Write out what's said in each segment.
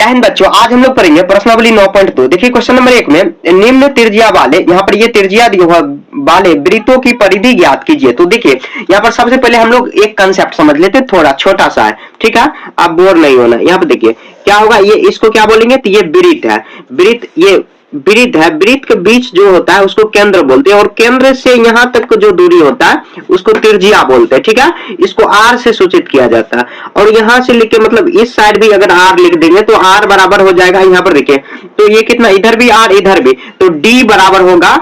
हिंद बच्चों, आज हम लोग पढ़ेंगे प्रश्नावली 9.2। देखिए क्वेश्चन नंबर 1 में निम्न त्रिज्या वाले, यहाँ पर ये त्रिज्या वाले वृत्तों की परिधि ज्ञात कीजिए। तो देखिए यहाँ पर सबसे पहले हम लोग एक कंसेप्ट समझ लेते हैं, थोड़ा छोटा सा है, ठीक है, आप बोर नहीं होना। यहाँ पर देखिए क्या होगा, ये इसको क्या बोलेंगे, तो ये वृत्त है, वृत्त, ये वृत्त है, वृत्त के बीच जो होता है उसको केंद्र बोलते हैं, और केंद्र से यहां तक का जो दूरी होता है उसको त्रिज्या बोलते हैं, ठीक है। इसको आर से सूचित किया जाता है, और यहां से लिख के मतलब इस साइड भी अगर आर लिख देंगे तो आर बराबर हो जाएगा, यहाँ पर देखिए तो ये कितना, इधर भी आर इधर भी, तो डी बराबर होगा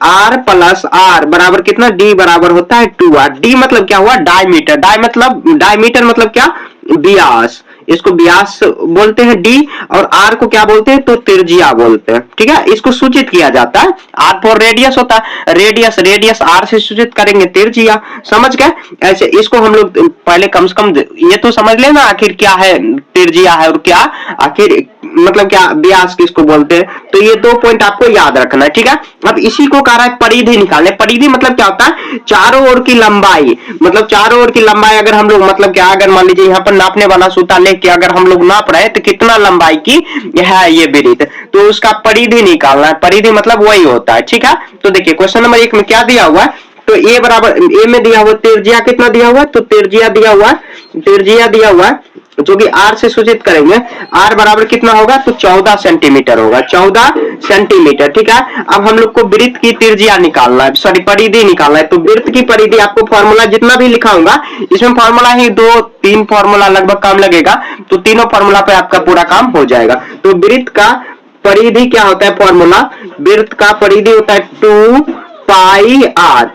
आर प्लस आर बराबर कितना, डी बराबर होता है 2r। डी मतलब क्या हुआ, डायमीटर, डायमीटर मतलब क्या, व्यास, इसको व्यास बोलते हैं डी, और आर को क्या बोलते हैं, तो त्रिज्या बोलते हैं, ठीक है। इसको सूचित किया जाता है, आर फॉर रेडियस होता है, रेडियस आर से सूचित करेंगे त्रिज्या, समझ गए। ऐसे इसको हम लोग पहले कम से कम ये तो समझ लेना आखिर क्या है त्रिज्या है और क्या आखिर मतलब क्या व्यास किसको बोलते हैं, तो ये 2 पॉइंट आपको याद रखना है, ठीक है। अब इसी को कह रहा है परिधि निकालने। परिधि मतलब क्या होता है, चारों ओर की लंबाई, मतलब चारों ओर की लंबाई अगर हम लोग मतलब क्या, अगर मान लीजिए यहाँ पर नापने वाला सूता लेके अगर हम लोग नाप रहे हैं तो कितना लंबाई की है ये वृत्त, तो उसका परिधि निकालना है। परिधि मतलब वही होता है, ठीक है। तो देखिए क्वेश्चन नंबर 1 में क्या दिया हुआ है, तो ए बराबर, ए में दिया हुआ त्रिज्या कितना दिया हुआ है, तो त्रिज्या दिया हुआ है जो कि आर से सूचित करेंगे, आर बराबर कितना होगा, तो 14 सेंटीमीटर होगा, 14 सेंटीमीटर, ठीक है। अब हम लोग को वृत्त की त्रिज्या निकालना है, सॉरी परिधि निकालना है। तो वृत्त की परिधि आपको फॉर्मूला जितना भी लिखाऊंगा इसमें फॉर्मूला ही 2-3 फॉर्मूला लगभग काम लगेगा, तो तीनों फॉर्मूला पे आपका पूरा काम हो जाएगा। तो वृत्त का परिधि क्या होता है, फॉर्मूला, वृत्त का परिधि होता है 2 पाई आर।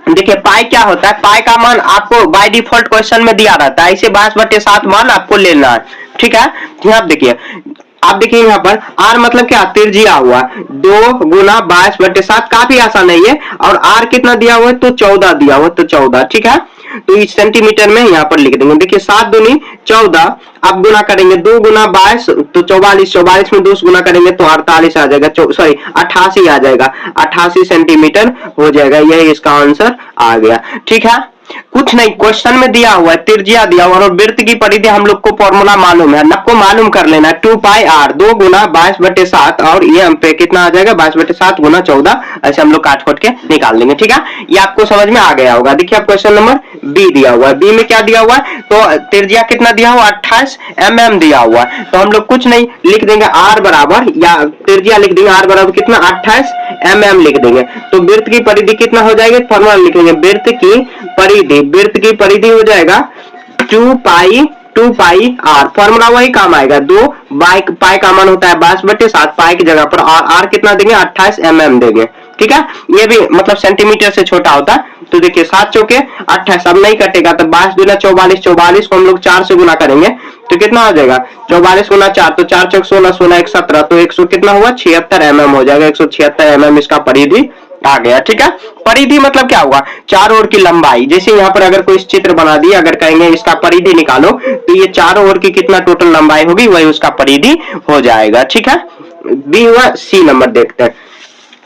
देखिए पाई क्या होता है, पाई का मान आपको बाय डिफॉल्ट क्वेश्चन में दिया रहता है, इसे 22/7 मान आपको लेना है, ठीक है। यहाँ देखिए आप देखिए यहाँ पर r मतलब क्या, त्रिज्या हुआ 2 गुना 22/7, काफी आसान है ये, और r कितना दिया हुआ है, तो 14 दिया हुआ, तो 14, ठीक है। तो इस सेंटीमीटर में यहाँ पर लिख देंगे। देखिए 7 दूनी 14, अब गुना करेंगे 2 गुना 22 तो 44, 44 में 2 गुना करेंगे तो 48 आ जाएगा, सॉरी 88 आ जाएगा, 88 सेंटीमीटर हो जाएगा, यही इसका आंसर आ गया, ठीक है। कुछ नहीं, क्वेश्चन में दिया हुआ है त्रिज्या दिया हुआ और वृत्त की परिधि हम लोग को फॉर्मूला मालूम है, आपको मालूम कर लेना है 2 पाई आर, 2 गुना 22/7, और ये हम पे कितना आ जाएगा 22/7 गुना 14, ऐसे हम लोग काट खोट के निकाल लेंगे, ठीक है। ये आपको समझ में आ गया होगा। देखिए आप क्वेश्चन नंबर बी दिया हुआ है, बी में क्या दिया हुआ है, तो त्रिज्या कितना दिया हुआ 28 mm दिया हुआ है, तो हम लोग कुछ नहीं लिख देंगे आर बराबर, या त्रिज्या लिख देंगे आर बराबर कितना 28 mm लिख देंगे। तो वृत्त की परिधि कितना हो जाएगी, फॉर्मूला लिखेंगे, वृत्त की परिधि हो जाएगा 2 पाई आर, फॉर्मूला वही काम आएगा, 2 पाई का मान होता है 22/7, पाई की जगह पर आर कितना देंगे 28 mm देंगे, ठीक है। ये भी मतलब सेंटीमीटर से छोटा होता है। तो देखिए 7 चौके 28, अब नहीं कटेगा तो 22 दूना 44, 44 को हम लोग 4 से गुना करेंगे तो कितना हो जाएगा 44 गुना 4, तो 4 चौक 16, 16 1 17, तो 100 कितना हुआ 76 mm हो जाएगा, 176 mm इसका परिधि आ गया, ठीक है। परिधि मतलब क्या हुआ, चारों ओर की लंबाई। जैसे यहाँ पर अगर कोई चित्र बना दिया, अगर कहेंगे इसका परिधि निकालो तो ये चारों ओर की कितना टोटल लंबाई होगी वही उसका परिधि हो जाएगा, ठीक है। बी हुआ, सी नंबर देखते हैं।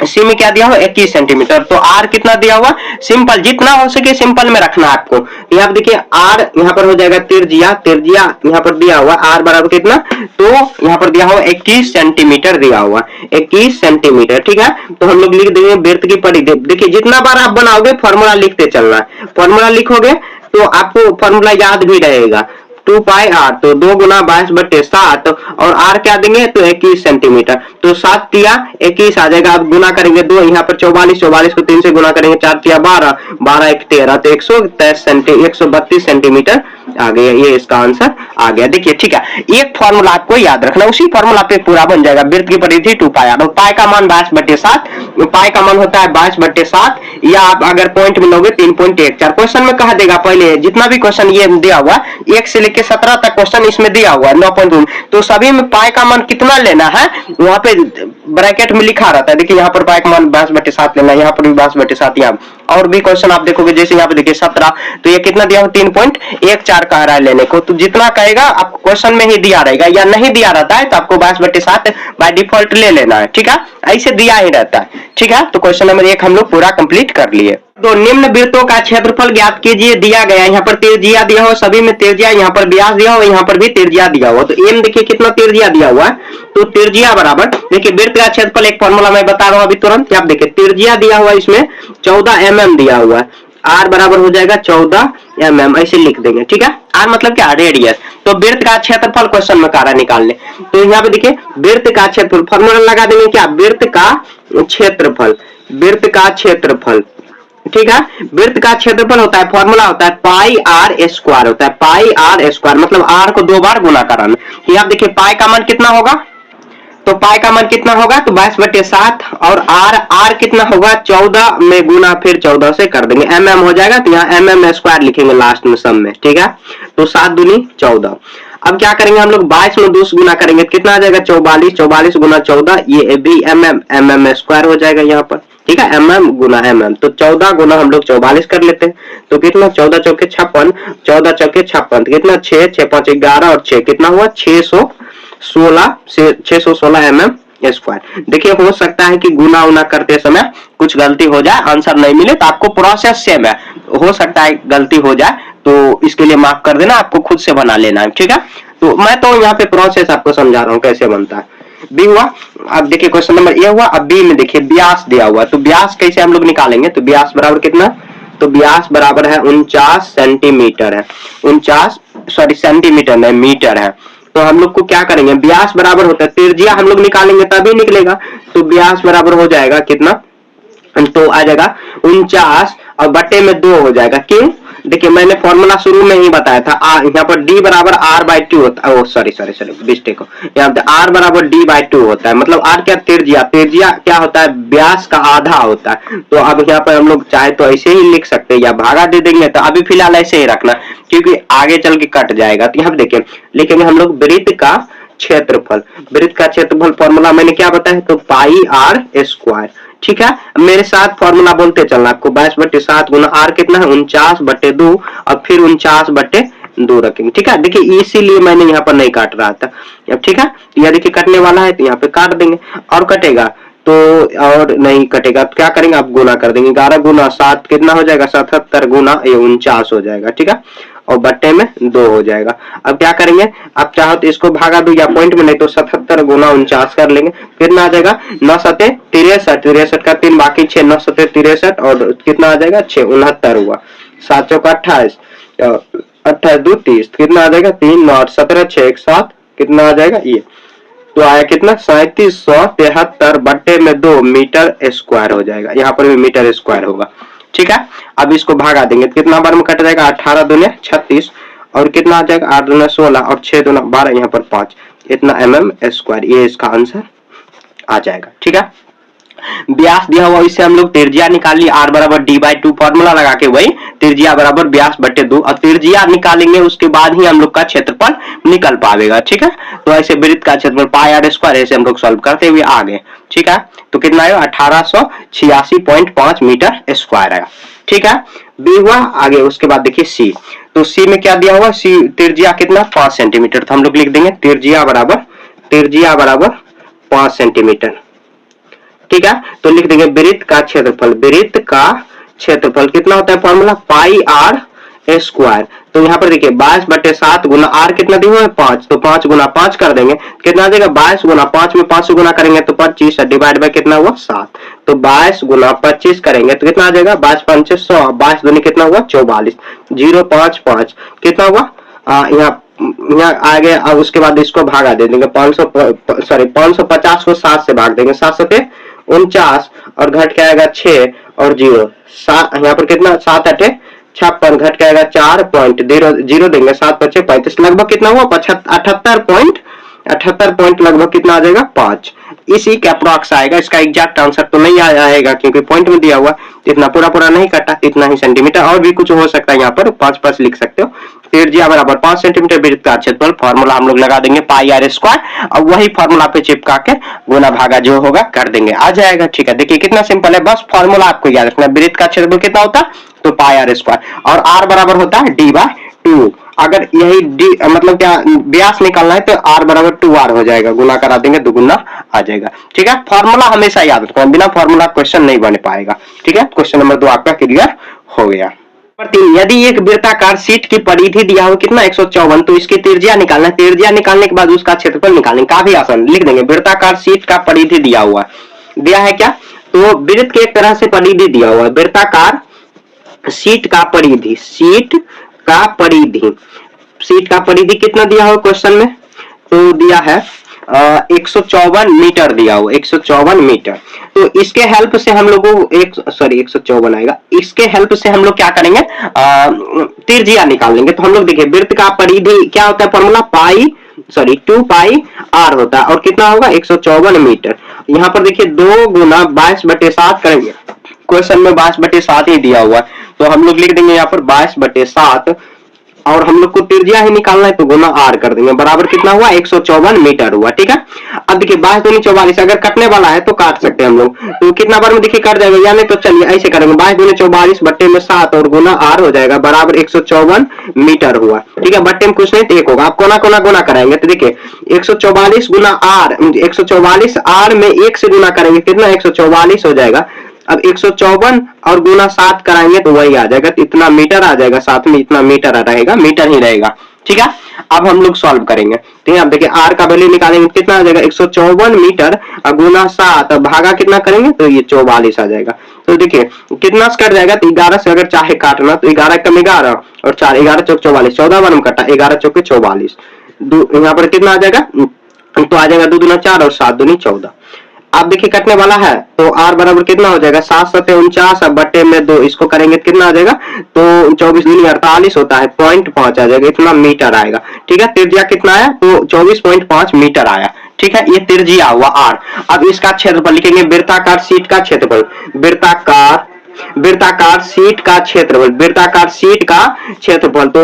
सी में क्या दिया हुआ 21 सेंटीमीटर, तो आर कितना दिया हुआ, सिंपल जितना हो सके सिंपल में रखना आपको। यहाँ पर देखिए आर यहाँ पर हो जाएगा त्रिज्या यहाँ पर दिया हुआ आर बराबर कितना, तो यहाँ पर दिया हुआ 21 सेंटीमीटर दिया हुआ 21 सेंटीमीटर, ठीक है। तो हम लोग लिख देंगे वृत्त की परिधि। देखिए जितना बार आप बनाओगे फॉर्मूला लिखते चलना, फॉर्मूला लिखोगे तो आपको फॉर्मूला याद भी रहेगा, 2 पाई आर, तो 2 गुना 22/7, और आर क्या देंगे तो 21 सेंटीमीटर, तो 7 तिया 21 आ जाएगा। अब गुना करेंगे 2, यहाँ पर 44 को 3 से गुना करेंगे, 4 तिया 12, 12 1 13, तो 132 सेंटीमीटर आ गया, ये इसका आंसर आ गया। देखिए ठीक है, एक फॉर्मूला आपको याद रखना, उसी फॉर्मूला पे पूरा बन जाएगा। वृत्त की परिधि 2 पाई आर, और पाई का मान 22/7, पाई का मान होता है 22/7, या आप अगर पॉइंट में लोगे 3.14। क्वेश्चन में कहा देगा पहले जितना भी क्वेश्चन ये दिया हुआ 1 से लेके 17 तक क्वेश्चन इसमें दिया हुआ है 9.2, तो सभी में पाई का मान कितना लेना है, वहां पे ब्रैकेट में लिखा रहता है। देखिए यहाँ पर पाई का मान 22/7 लेना, यहाँ पर भी 22/7, यहाँ और भी क्वेश्चन आप देखोगे जैसे यहाँ पे देखिए 17, तो ये कितना दिया हो 3.14 कह रहा है लेने को, तो जितना कहेगा आपको क्वेश्चन में ही दिया रहेगा, या नहीं दिया रहता है तो आपको 22/7 बाय डिफॉल्ट ले लेना है, ठीक है, ऐसे दिया ही रहता है, ठीक है। तो क्वेश्चन नंबर 1 हम लोग पूरा कंप्लीट कर लिए। तो निम्न वृत्तों का क्षेत्रफल ज्ञात कीजिए दिया गया, यहाँ पर त्रिज्या दिया हो, सभी में त्रिज्या, यहाँ पर व्यास दिया हो, यहाँ पर भी त्रिज्या दिया हो, तो एम देखिए कितना त्रिज्या दिया हुआ है, तो त्रिज्या बराबर देखिए वृत्त का क्षेत्रफल, एक फॉर्मूला मैं बता रहा हूं अभी तुरंत, आप देखिए त्रिज्या दिया हुआ इसमें 14 mm दिया हुआ है, आर बराबर हो जाएगा 14 mm, ऐसे लिख देंगे, ठीक है। आर मतलब क्या, रेडियस। तो वृत्त का क्षेत्रफल क्वेश्चन में कह रहा निकालने, तो यहाँ पे देखिए वृत्त का क्षेत्रफल फॉर्मूला लगा देंगे क्या, वृत्त का क्षेत्रफल, वृत्त का क्षेत्रफल, ठीक है। वृत्त का क्षेत्रफल होता है, फॉर्मूला होता है पाई आर स्क्वायर, होता है पाई आर स्क्वायर, मतलब आर को 2 बार गुना कराना। ये आप देखिए पाई का मान कितना होगा, तो पाई का मान कितना होगा, तो 22/7, और आर कितना होगा 14 में गुना फिर 14 से कर देंगे, mm हो जाएगा, तो यहाँ mm स्क्वायर लिखेंगे लास्ट में सम में, ठीक है। तो 7 दूनी 14। अब क्या करेंगे हम लोग 22 में 2 गुना करेंगे, कितना आ जाएगा 44, 44 गुना 14, ये भी mm स्क्वायर हो जाएगा यहाँ पर, ठीक है, mm गुना mm, तो 14 गुना हम लोग 44 कर लेते हैं, तो कितना 14 चौके 56, 14 चौके 56, कितना 6, 6 5 11 और 6 कितना हुआ 616 से 616 mm स्क्वायर। देखिए हो सकता है कि गुना उना करते समय कुछ गलती हो जाए, आंसर नहीं मिले, तो आपको प्रोसेस सेम है, हो सकता है गलती हो जाए, तो इसके लिए माफ कर देना, आपको खुद से बना लेना है, ठीक है। तो मैं तो यहाँ पे प्रोसेस आपको समझा रहा हूँ कैसे बनता है। बी हुआ, अब देखिए क्वेश्चन नंबर ए हुआ, अब बी में देखिए व्यास दिया हुआ, तो व्यास कैसे हम लोग निकालेंगे, तो व्यास बराबर कितना, तो व्यास बराबर है 49 सेंटीमीटर है, 49 सॉरी सेंटीमीटर नहीं मीटर है, तो हम लोग को क्या करेंगे, व्यास बराबर होता है त्रिज्या हम लोग निकालेंगे तभी निकलेगा, तो व्यास बराबर हो जाएगा कितना, तो आ जाएगा 49 और बटे में 2 हो जाएगा, क्यों, देखिए मैंने फॉर्मूला शुरू में ही बताया था, यहाँ पर d बराबर r/2 होता है, सॉरी मिस्टेक हो, यहाँ पे r बराबर d/2 होता है, मतलब r क्या, त्रिज्या, त्रिज्या क्या होता है, व्यास का आधा होता है, तो अब यहाँ पर हम लोग चाहे तो ऐसे ही लिख सकते हैं या भागा दे देंगे, तो अभी फिलहाल ऐसे ही रखना क्योंकि आगे चल के कट जाएगा। तो यहाँ देखिए लिखेंगे हम लोग वृत्त का क्षेत्रफल, वृत्त का क्षेत्रफल फॉर्मूला मैंने क्या बताया, तो पाई आर स्क्वायर, ठीक है। मेरे साथ फॉर्मूला बोलते चलना आपको, 22/7 गुना आर कितना है 49/2 और फिर 49/2 रखेंगे, ठीक है। देखिए इसीलिए मैंने यहाँ पर नहीं काट रहा था, अब ठीक है, यह देखिए कटने वाला है तो यहाँ पे काट देंगे, और कटेगा तो और नहीं कटेगा तो क्या करेंगे आप गुना कर देंगे, 11 गुना 7 कितना हो जाएगा 77 गुना ये 49 हो जाएगा, ठीक है, और बट्टे में 2 हो जाएगा। अब क्या करेंगे, आप चाहो तो इसको भागा दो या पॉइंट में, नहीं तो 77 गुना 49 कर लेंगे, कितना आ जाएगा 9 7 63, 63 का 3 बाकी 6, 9 7 63 और कितना आ जाएगा 6 69 हुआ, 7 चौका 28, 28 2 30, कितना आ जाएगा 3 9 17 6 1 7, कितना आ जाएगा ये, तो आया कितना 3773 बट्टे में 2 मीटर स्क्वायर हो जाएगा, यहाँ पर भी मीटर स्क्वायर होगा, ठीक है। अब इसको भागा देंगे तो कितना बार में कट जाएगा, 18 दूने 36 और कितना आ जाएगा 8 दूने 16 और 6 दूना 12, यहाँ पर 5, इतना mm स्क्वायर, ये इसका आंसर आ जाएगा, ठीक है। व्यास दिया हुआ, इससे हम लोग त्रिज्या निकाल ली, r बराबर d/2 फॉर्मूला लगा के वही त्रिज्या बराबर व्यास बटे 2, और त्रिज्या निकालेंगे उसके बाद ही हम लोग का क्षेत्रफल निकल पाएगा, ठीक है। तो ऐसे वृत्त का क्षेत्रफल पाई आर स्क्वायर ऐसे हम लोग सॉल्व करते हुए आ गए, ठीक है। तो कितना आएगा 1886.5 मीटर स्क्वायर आएगा, ठीक है। बी हुआ, आगे उसके बाद देखिए सी, तो सी में क्या दिया हुआ, सी त्रिज्या कितना 5 सेंटीमीटर, तो हम लोग लिख देंगे त्रिज्या बराबर 5 सेंटीमीटर, ठीक है। तो लिख देंगे वृत्त का क्षेत्रफल, वृत्त का क्षेत्रफल कितना होता है फॉर्मूला पाई आर स्क्वायर, तो यहाँ पर देखिए 22/7 गुना आर कितना दिया हुआ है 5, तो 5 गुना 5 कर देंगे, कितना आ जाएगा 22 गुना 5 में 5 गुना करेंगे तो 25 डिवाइड बाय कितना हुआ 7, तो 22 गुना 25 करेंगे तो कितना आ जाएगा 22 5 100, 22 दूनी कितना हुआ 44, 055 कितना हुआ यहाँ आगे। अब उसके बाद इसको भागा दे देंगे 550 को 7 से भाग देंगे, 7 7 49 और घट के आएगा 6 और 0, यहाँ पर कितना 7 8 56 घट के आएगा 4.0 देंगे, 7 5 35 लगभग कितना हुआ 78 पॉइंट लगभग कितना आ जाएगा 5, इसी का अप्रॉक्स आएगा, इसका एग्जैक्ट आंसर तो नहीं आएगा क्योंकि पॉइंट में दिया हुआ इतना पूरा नहीं कटा, इतना ही सेंटीमीटर, और भी कुछ हो सकता है यहाँ पर 5 लिख सकते हो, त्रिज्या बराबर 5 सेंटीमीटर, वृत्त का क्षेत्रफल, फॉर्मूला हम लोग लगा देंगे पाई आर स्क्वायर, और वही फॉर्मूला पे चिपका के गुना भागा जो होगा कर देंगे, आ जाएगा। ठीक है, देखिए कितना सिंपल है, बस फॉर्मूला आपको याद रखना है। वृत्त का क्षेत्रफल कितना होता है, तो पाई आर स्क्वायर, और आर बराबर होता है डी बाय 2। अगर यही डी मतलब क्या व्यास निकालना है तो आर बराबर 2r हो जाएगा, गुना करा देंगे दुगुना आ जाएगा। ठीक है, फॉर्मूला हमेशा याद रखना, बिना फॉर्मूला क्वेश्चन नहीं बन पाएगा। ठीक है, क्वेश्चन नंबर 2 आपका क्लियर हो गया। नंबर 3, यदि एक वृत्ताकार शीट की परिधि दिया हो कितना 154, तो इसकी त्रिज्या निकालना है। त्रिज्या निकालने के बाद उसका क्षेत्रफल निकालेंगे, काफी आसान, लिख देंगे वृत्ताकार शीट का परिधि दिया हुआ दिया है क्या, तो वृत्त के एक तरह से परिधि दिया हुआ है, वृत्ताकार शीट का परिधि, शीट का परिधि, शीट का परिधि कितना दिया हो क्वेश्चन में, तो दिया है 154 मीटर दिया हो, 154 मीटर। तो इसके हेल्प से हम लोगों को 154 आएगा, इसके हेल्प से हम लोग क्या करेंगे, त्रिज्या निकाल लेंगे। तो हम लोग देखिए वृत्त का परिधि क्या होता है, फॉर्मूला पाई 2 पाई आर होता है, और कितना होगा 154 मीटर। यहाँ पर देखिए 2 गुना 22/7 करेंगे, क्वेश्चन में 22/7 ही दिया हुआ है, तो हम लोग लिख देंगे यहाँ पर 22/7, और हम लोग को त्रिज्या ही निकालना है तो गुना आर कर देंगे, बराबर कितना हुआ 154 मीटर हुआ। ठीक है, अब देखिए 22 दूनी 44, अगर कटने वाला है तो काट सकते हैं हम लोग, तो कितना बार में देखिए कट जाएगा, यानी तो चलिए ऐसे करेंगे 22 दूनी 44 बट्टे में 7 और गुना आर हो जाएगा, बराबर 154 मीटर हुआ। ठीक है, बट्टे में कुछ नहीं तो एक होगा, आप कोना कोना गुना कराएंगे तो देखिए 144 गुना आर, 144 आर में 1 से गुना करेंगे कितना 144 हो जाएगा। अब 154 और गुना 7 कराएंगे तो वही आ जाएगा, तो इतना मीटर आ जाएगा, साथ में इतना मीटर रहेगा, मीटर ही रहेगा। ठीक है, अब हम लोग सॉल्व करेंगे, ठीक है। अब देखिए आर का वैल्यू निकालेंगे कितना आ जाएगा 154 मीटर गुना 7 भागा कितना करेंगे तो ये 44 आ जाएगा। तो देखिए कितना से कट जाएगा, तो 11 से अगर चाहे काटना तो 11 कम 11 और 4 11 चौक 44, 14 बार में कटा 11 चौके 44, यहाँ पर कितना आ जाएगा, तो आ जाएगा 2 दूना 4 और 7 दूनी 14। आप देखिए कटने वाला है तो आर बराबर कितना हो जाएगा 7 7 49, अब बट्टे में 2 इसको करेंगे तो कितना आ जाएगा, तो 24 दूनी 48 होता है, 0.5 आ जाएगा, इतना मीटर आएगा। ठीक है, त्रिज्या कितना आया तो 24.5 मीटर आया। ठीक है, ये त्रिज्या हुआ आर। अब इसका क्षेत्रफल लिखेंगे, वृत्ताकार शीट का क्षेत्रफल, वृत्ताकार शीट का क्षेत्रफल, वृत्ताकार शीट का क्षेत्रफल, तो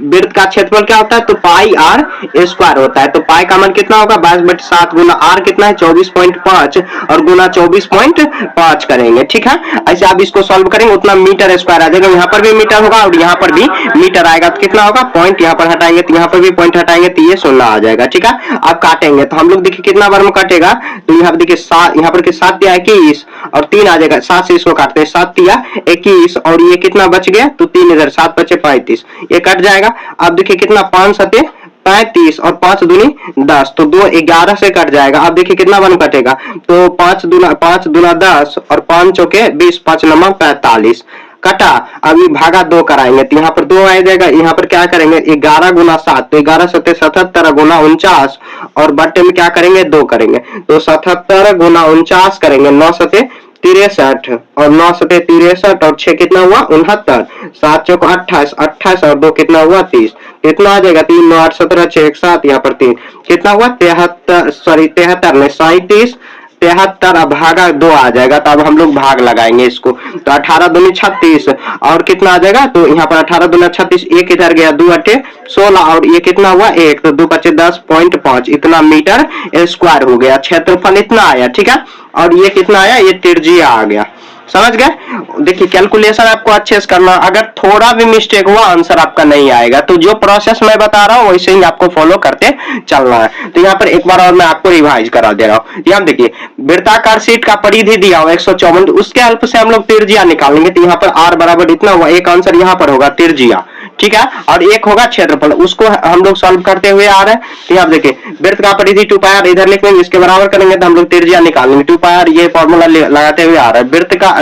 वृत्त का क्षेत्रफल क्या होता है, तो पाई आर स्क्वायर होता है। तो पाई का मान कितना होगा 22/7 गुना आर कितना है 24.5 और गुना 24.5 करेंगे। ठीक है, ऐसे आप इसको सॉल्व करेंगे उतना मीटर स्क्वायर आ जाएगा, यहाँ पर भी मीटर होगा और यहाँ पर भी मीटर आएगा, तो कितना होगा पॉइंट यहाँ पर हटाएंगे तो यहाँ पर भी पॉइंट हटाएंगे तो ये 16 आ जाएगा। ठीक है, अब काटेंगे तो हम लोग देखिए कितना बार में कटेगा, तो यहाँ पर देखिए 7, यहाँ पर 7 या 21 और 3 आ जाएगा, 7 से इसको काटते हैं 7 21 और ये कितना बच गया, तो 3 इधर 7 बचे 35, ये कट जाएगा। अब देखिए कितना 5 7 35 और 5 दूनी 10, तो 2 11 से कट जाएगा। अब देखिए कितना बन कटेगा, तो 5 दूना 10 और 5 चौके 20, 5 9 45 कटा। अभी भागा 2 कराएंगे तो यहाँ पर 2 आ जाएगा, यहाँ पर क्या करेंगे 11 गुना 7, तो 11 7 77 गुना 49 और बट्टे में क्या करेंगे 2 करेंगे, तो 77 गुना 49 करेंगे, 9 7 63 और 9 7 63 और 6 कितना हुआ 69, 7 चौक 28, 28 और 2 कितना हुआ 30, कितना आ जाएगा 3 9 8 17 6 1 7, यहाँ पर 3 कितना हुआ 73 नहीं 37, 73 अब भागा 2 आ जाएगा। तो अब हम लोग भाग लगाएंगे इसको, तो 18 दूनी 36 और कितना आ जाएगा, तो यहाँ पर 18 दूना 36, एक इधर गया 2 8 16 और ये कितना हुआ 1, तो 2 5 10.5, इतना मीटर स्क्वायर हो गया, क्षेत्रफल इतना आया। ठीक है, और ये कितना आया, ये त्रिज्या आ गया, समझ गए। देखिए कैलकुलेशन आपको अच्छे से करना, अगर थोड़ा भी मिस्टेक हुआ आंसर आपका नहीं आएगा, तो जो प्रोसेस मैं बता रहा हूँ वैसे ही आपको फॉलो करते चलना है। तो यहाँ पर एक बार और मैं आपको रिवाइज करा दे रहा हूँ। यहाँ देखिए वृत्ताकार शीट का परिधि दिया हुआ 154, तो उसके हेल्प से हम लोग त्रिज्या निकालेंगे, तो यहाँ पर आर बराबर इतना हुआ, एक आंसर यहाँ पर होगा त्रिज्या। ठीक है, और एक होगा क्षेत्रफल, उसको हम लोग सॉल्व करते हुए आ रहे हैं। तो यहाँ देखिए वृत्त का परिधि 2 पाई आर इधर लिख लेंगे, इसके बराबर करेंगे तो हम लोग त्रिज्या निकालेंगे 2 पाई आर, ये फॉर्मूला लगाते हुए आ रहा है।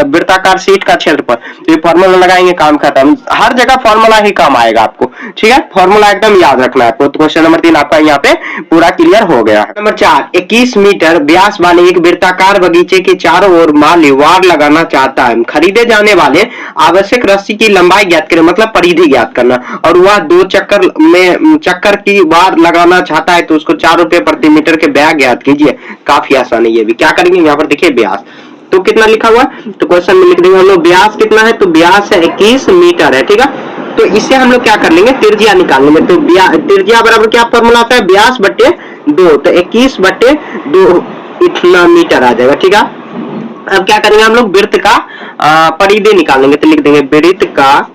वृत्ताकार शीट का क्षेत्रफल, ये फॉर्मूला लगाएंगे काम खत्म, हर जगह फॉर्मूला ही काम आएगा आपको। ठीक है, फॉर्मूला एकदम याद रखना है आपको। तो क्वेश्चन नंबर 3 आपका यहाँ पे पूरा क्लियर हो गया। नंबर 4, 21 मीटर व्यास वाले एक वृत्ताकार बगीचे के चारों ओर माली वार लगाना चाहता है, खरीदे जाने वाले आवश्यक रस्सी की लंबाई ज्ञात करें, मतलब परिधि ज्ञात करना, और वह 2 चक्कर की वार लगाना चाहता है, तो उसको 4 रुपए प्रति मीटर के ब्याज ज्ञात कीजिए। काफी आसान है ये भी, क्या करेंगे यहाँ पर देखिए ब्यास, तो कितना लिखा हुआ है, तो क्वेश्चन में लिख देंगे हम लोग ब्यास कितना है, तो ब्यास है 21 मीटर है। ठीक है, तो इससे हम लोग क्या कर लेंगे, त्रिज्या निकाल लेंगे। तो त्रिज्या बराबर क्या फॉर्मूला आता है, व्यास बटे 2, तो 21 बटे 2 इतना मीटर आ जाएगा। ठीक है, अब क्या करेंगे हम लोग, वृत्त का परिधि निकालेंगे। तो लिख देंगे वृत्त का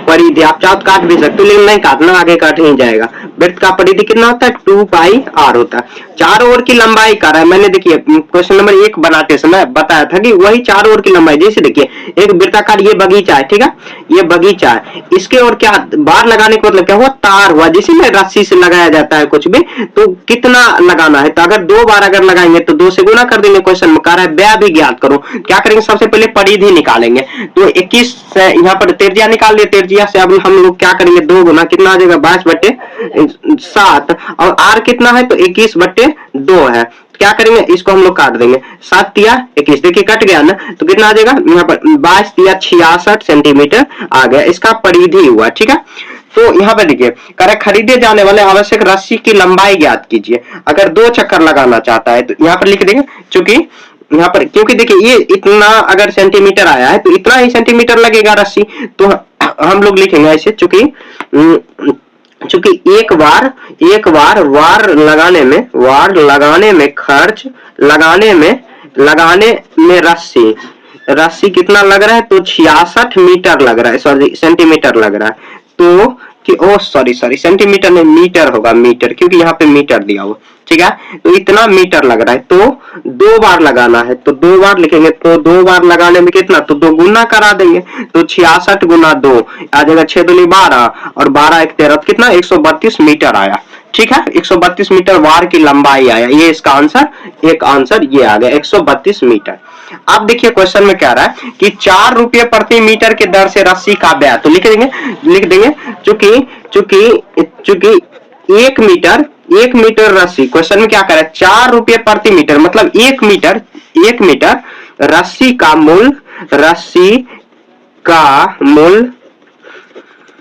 परिधि, आप चाहो तो काट भी सकते हो लेकिन नहीं काटना, आगे काट ही जाएगा। वृत्त का परिधि कितना होता है, 2 पाई आर होता है। चारों ओर की लंबाई का रहा है, मैंने देखिए क्वेश्चन नंबर 1 बनाते समय बताया था कि वही चारों ओर की लंबाई। जैसे देखिए एक वृत्ताकार ये बगीचा है, ठीक है, ये बगीचा है, इसके ओर क्या बार लगाने का मतलब क्या हुआ, तार हुआ। जैसे में रस्सी से लगाया जाता है कुछ भी, तो कितना लगाना है, तो अगर 2 बार अगर लगाएंगे तो 2 से गुना कर देंगे। क्वेश्चन में कह रहा है व्यय भी ज्ञात करो। क्या करेंगे, सबसे पहले परिधि निकालेंगे। तो 21 से यहाँ पर त्रिज्या निकाल लिया, त्रिज्या से अब हम लोग क्या करेंगे, 2 गुना कितना आ जाएगा, 22 बटे 7, और आर कितना है, तो 21 बटे 2 है। क्या करेंगे, इसको हम लोग काट देंगे, 7 तिया 21, देखिए कट गया ना, तो कितना आ जाएगा यहाँ पर 22 तिया 66 सेंटीमीटर आ गया, इसका परिधि हुआ। ठीक है, तो यहाँ पे देखिए करे खरीदे जाने वाले आवश्यक रस्सी की लंबाई ज्ञात कीजिए। अगर 2 चक्कर लगाना चाहता है तो यहाँ पर लिख देंगे, चूंकि यहाँ पर क्योंकि देखिए ये इतना अगर सेंटीमीटर आया है तो इतना ही सेंटीमीटर लगेगा रस्सी, तो हम लोग लिखेंगे ऐसे, चूंकि एक बार वार लगाने में खर्च लगाने में रस्सी कितना लग रहा है, तो 66 मीटर लग रहा है, सॉरी सेंटीमीटर लग रहा है। तो कि ओ सॉरी सेंटीमीटर नहीं, मीटर होगा, मीटर, क्योंकि यहाँ पे मीटर दिया हुआ। ठीक है, तो इतना मीटर लग रहा है, तो 2 बार लगाना है, तो 2 बार लिखेंगे। तो 2 बार लगाने में कितना, तो 2 गुना करा देंगे, तो 66 गुना 2 आ जाएगा 6 दूनी 12 और 12 1 13, कितना 132 मीटर आया। ठीक है, 132 मीटर वार की लंबाई आया, ये इसका आंसर, एक आंसर ये आ गया 132 मीटर। अब देखिए क्वेश्चन में क्या रहा है कि 4 रुपये प्रति मीटर के दर से रस्सी का व्यय, तो लिख देंगे चूंकि 1 मीटर रस्सी, क्वेश्चन में क्या कर रहा है, 4 रुपये प्रति मीटर, मतलब 1 मीटर रस्सी का मूल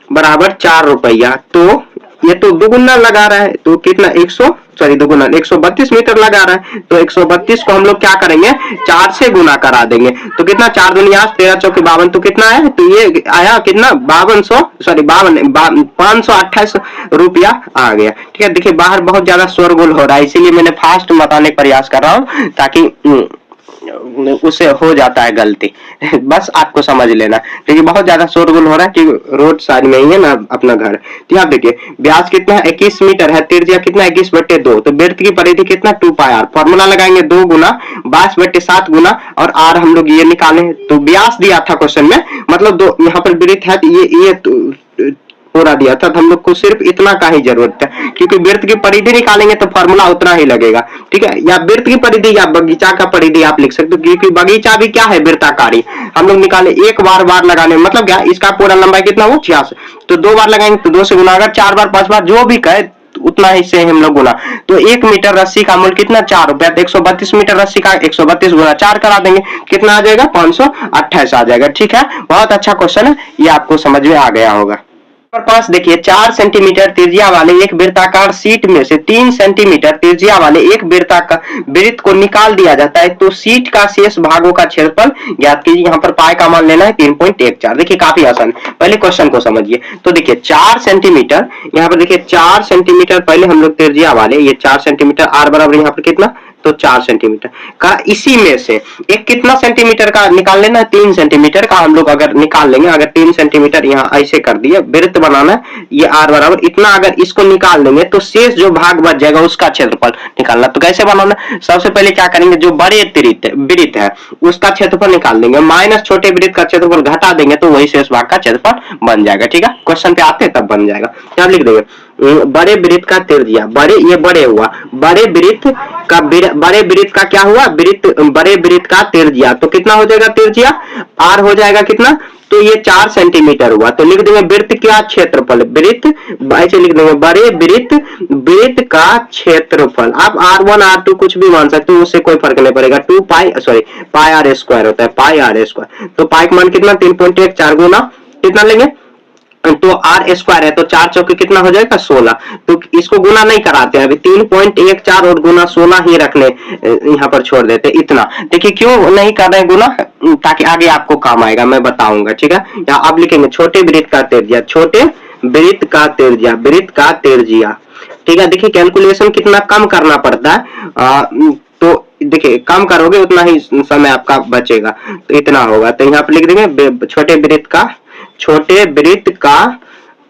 बराबर 4 रुपया। तो ये तो दुगुना लगा रहा है, तो कितना 132 मीटर लगा रहा है, तो 132 को हम लोग क्या करेंगे, 4 से गुना करा देंगे, तो कितना 4 दुनिया 13 चौके 52, तो कितना है, तो ये आया कितना 528 रुपया आ गया। ठीक है, देखिए बाहर बहुत ज्यादा शोरगुल हो रहा है, इसीलिए मैंने फास्ट बताने का प्रयास कर रहा हूँ ताकि उससे हो जाता है गलती, बस आपको समझ लेना। देखिए बहुत ज्यादा शोरगुल हो रहा है कि रोड साइड में ही है ना अपना घर। तो यहाँ देखिए व्यास कितना 21 मीटर है, त्रिज्या कितना 21 बटे 2, तो वृत्त की परिधि कितना 2 पाई आर, फॉर्मूला लगाएंगे 2 गुना 22 बटे 7 गुना और आर हम लोग ये निकाले। तो व्यास दिया था क्वेश्चन में, मतलब 2 यहाँ पर वृत्त है, ये पूरा दिया था, तो हम लोग को सिर्फ इतना का ही जरूरत है, क्योंकि वृत्त की परिधि निकालेंगे तो फॉर्मूला उतना ही लगेगा। ठीक है, या वृत्त की परिधि या बगीचा का परिधि आप लिख सकते हो, क्योंकि बगीचा भी क्या है, वृत्ताकारी। हम लोग निकाले एक बार लगाने मतलब क्या, इसका पूरा लंबाई कितना हो 66, तो 2 बार लगाएंगे तो 2 से गुना, अगर 4 बार 5 बार जो भी कहे उतना ही से हम लोग गुना। तो 1 मीटर रस्सी का मूल्य कितना 4 रुपया, तो 132 मीटर रस्सी का 132 गुना 4 करा देंगे, कितना आ जाएगा 528 आ जाएगा। ठीक है, बहुत अच्छा क्वेश्चन है, ये आपको समझ में आ गया होगा। 5 देखिए 4 सेंटीमीटर त्रिज्या वाले एक वृत्ताकार शीट में से 3 सेंटीमीटर त्रिज्या वाले एक वृत्त को निकाल दिया जाता है, तो शीट का शेष भागों का क्षेत्रफल ज्ञात कीजिए। यहाँ पर पाई का मान लेना है 3.14। देखिए काफी आसान, पहले क्वेश्चन को समझिए। तो देखिए 4 सेंटीमीटर, यहाँ पर देखिए 4 सेंटीमीटर, पहले हम लोग त्रिज्या वाले ये 4 सेंटीमीटर, आर बराबर यहाँ पर कितना, तो 4 सेंटीमीटर का, इसी में से एक कितना सेंटीमीटर का निकाल लेना है, 3 सेंटीमीटर का हम लोग अगर निकाल लेंगे, अगर 3 सेंटीमीटर यहाँ ऐसे कर दिए, वृत्त बनाना है, ये आर बराबर इतना, अगर इसको निकाल लेंगे तो शेष जो भाग बच जाएगा उसका क्षेत्रफल निकालना। तो कैसे बनाना, सबसे पहले क्या करेंगे, जो बड़े वृत्त है उसका क्षेत्रफल निकाल देंगे, माइनस छोटे वृत्त का क्षेत्रफल घटा देंगे, तो वही शेष भाग का क्षेत्रफल बन जाएगा। ठीक है, क्वेश्चन पे आते तब बन जाएगा। क्या लिख देंगे, बड़े वृत्त का त्रिज्या, बड़े हुआ, बड़े वृत्त का क्या हुआ, बड़े वृत्त का त्रिज्या, तो कितना हो जाएगा त्रिज्या, आर हो जाएगा कितना, तो ये 4 सेंटीमीटर हुआ। तो लिख देंगे वृत्त का क्षेत्रफल, ऐसे लिख देंगे बड़े वृत्त का क्षेत्रफल। आप R1 R2 कुछ भी मान सकते हो, उससे कोई फर्क नहीं पड़ेगा। पाई आर स्क्वायर होता है, पाई आर स्क्वायर, तो पाई का मान कितना 3.14 गुना कितना लेंगे, तो आर स्क्वायर है, तो 4 चौके कितना हो जाएगा 16, तो इसको गुना नहीं कराते हैं अभी, 3.14 और गुना 16 ही रखने यहाँ पर छोड़ देते इतना। देखिए क्यों नहीं कर रहे हैं गुना, ताकि आगे आपको काम आएगा, मैं बताऊंगा, ठीक है। या आप लिखेंगे छोटे वृत्त का त्रिज्या, छोटे वृत्त का त्रिज्या, वृत्त का त्रिज्या, ठीक है। देखिए कैलकुलेशन कितना कम करना पड़ता है, तो देखिए कम करोगे उतना ही समय आपका बचेगा, तो इतना होगा। तो यहाँ पर लिख देंगे छोटे वृत्त का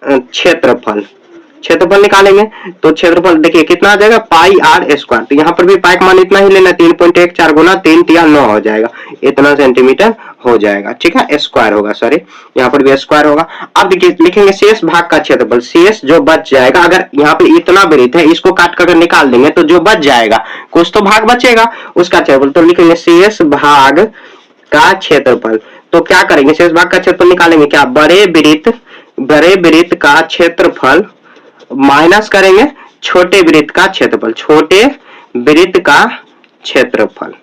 क्षेत्रफल, क्षेत्रफल निकालेंगे तो क्षेत्रफल देखिए कितना आ जाएगा, पाई आर स्क्वायर। तो यहाँ पर भी पाई का मान इतना ही लेना, 3.14 गुना 3 तिया 9 हो जाएगा, इतना सेंटीमीटर हो जाएगा, ठीक है। स्क्वायर होगा, सॉरी यहाँ पर भी स्क्वायर होगा। अब देखिए लिखेंगे शेष भाग का क्षेत्रफल, शेष जो बच जाएगा, अगर यहाँ पे इतना वृत्त है इसको काट कर निकाल देंगे तो जो बच जाएगा, कुछ तो भाग बचेगा उसका क्षेत्रफल, तो लिखेंगे शेष भाग का क्षेत्रफल। तो क्या करेंगे, शेष भाग का क्षेत्रफल निकालेंगे, क्या बड़े वृत्त का क्षेत्रफल माइनस करेंगे छोटे वृत्त का क्षेत्रफल, छोटे वृत्त का क्षेत्रफल,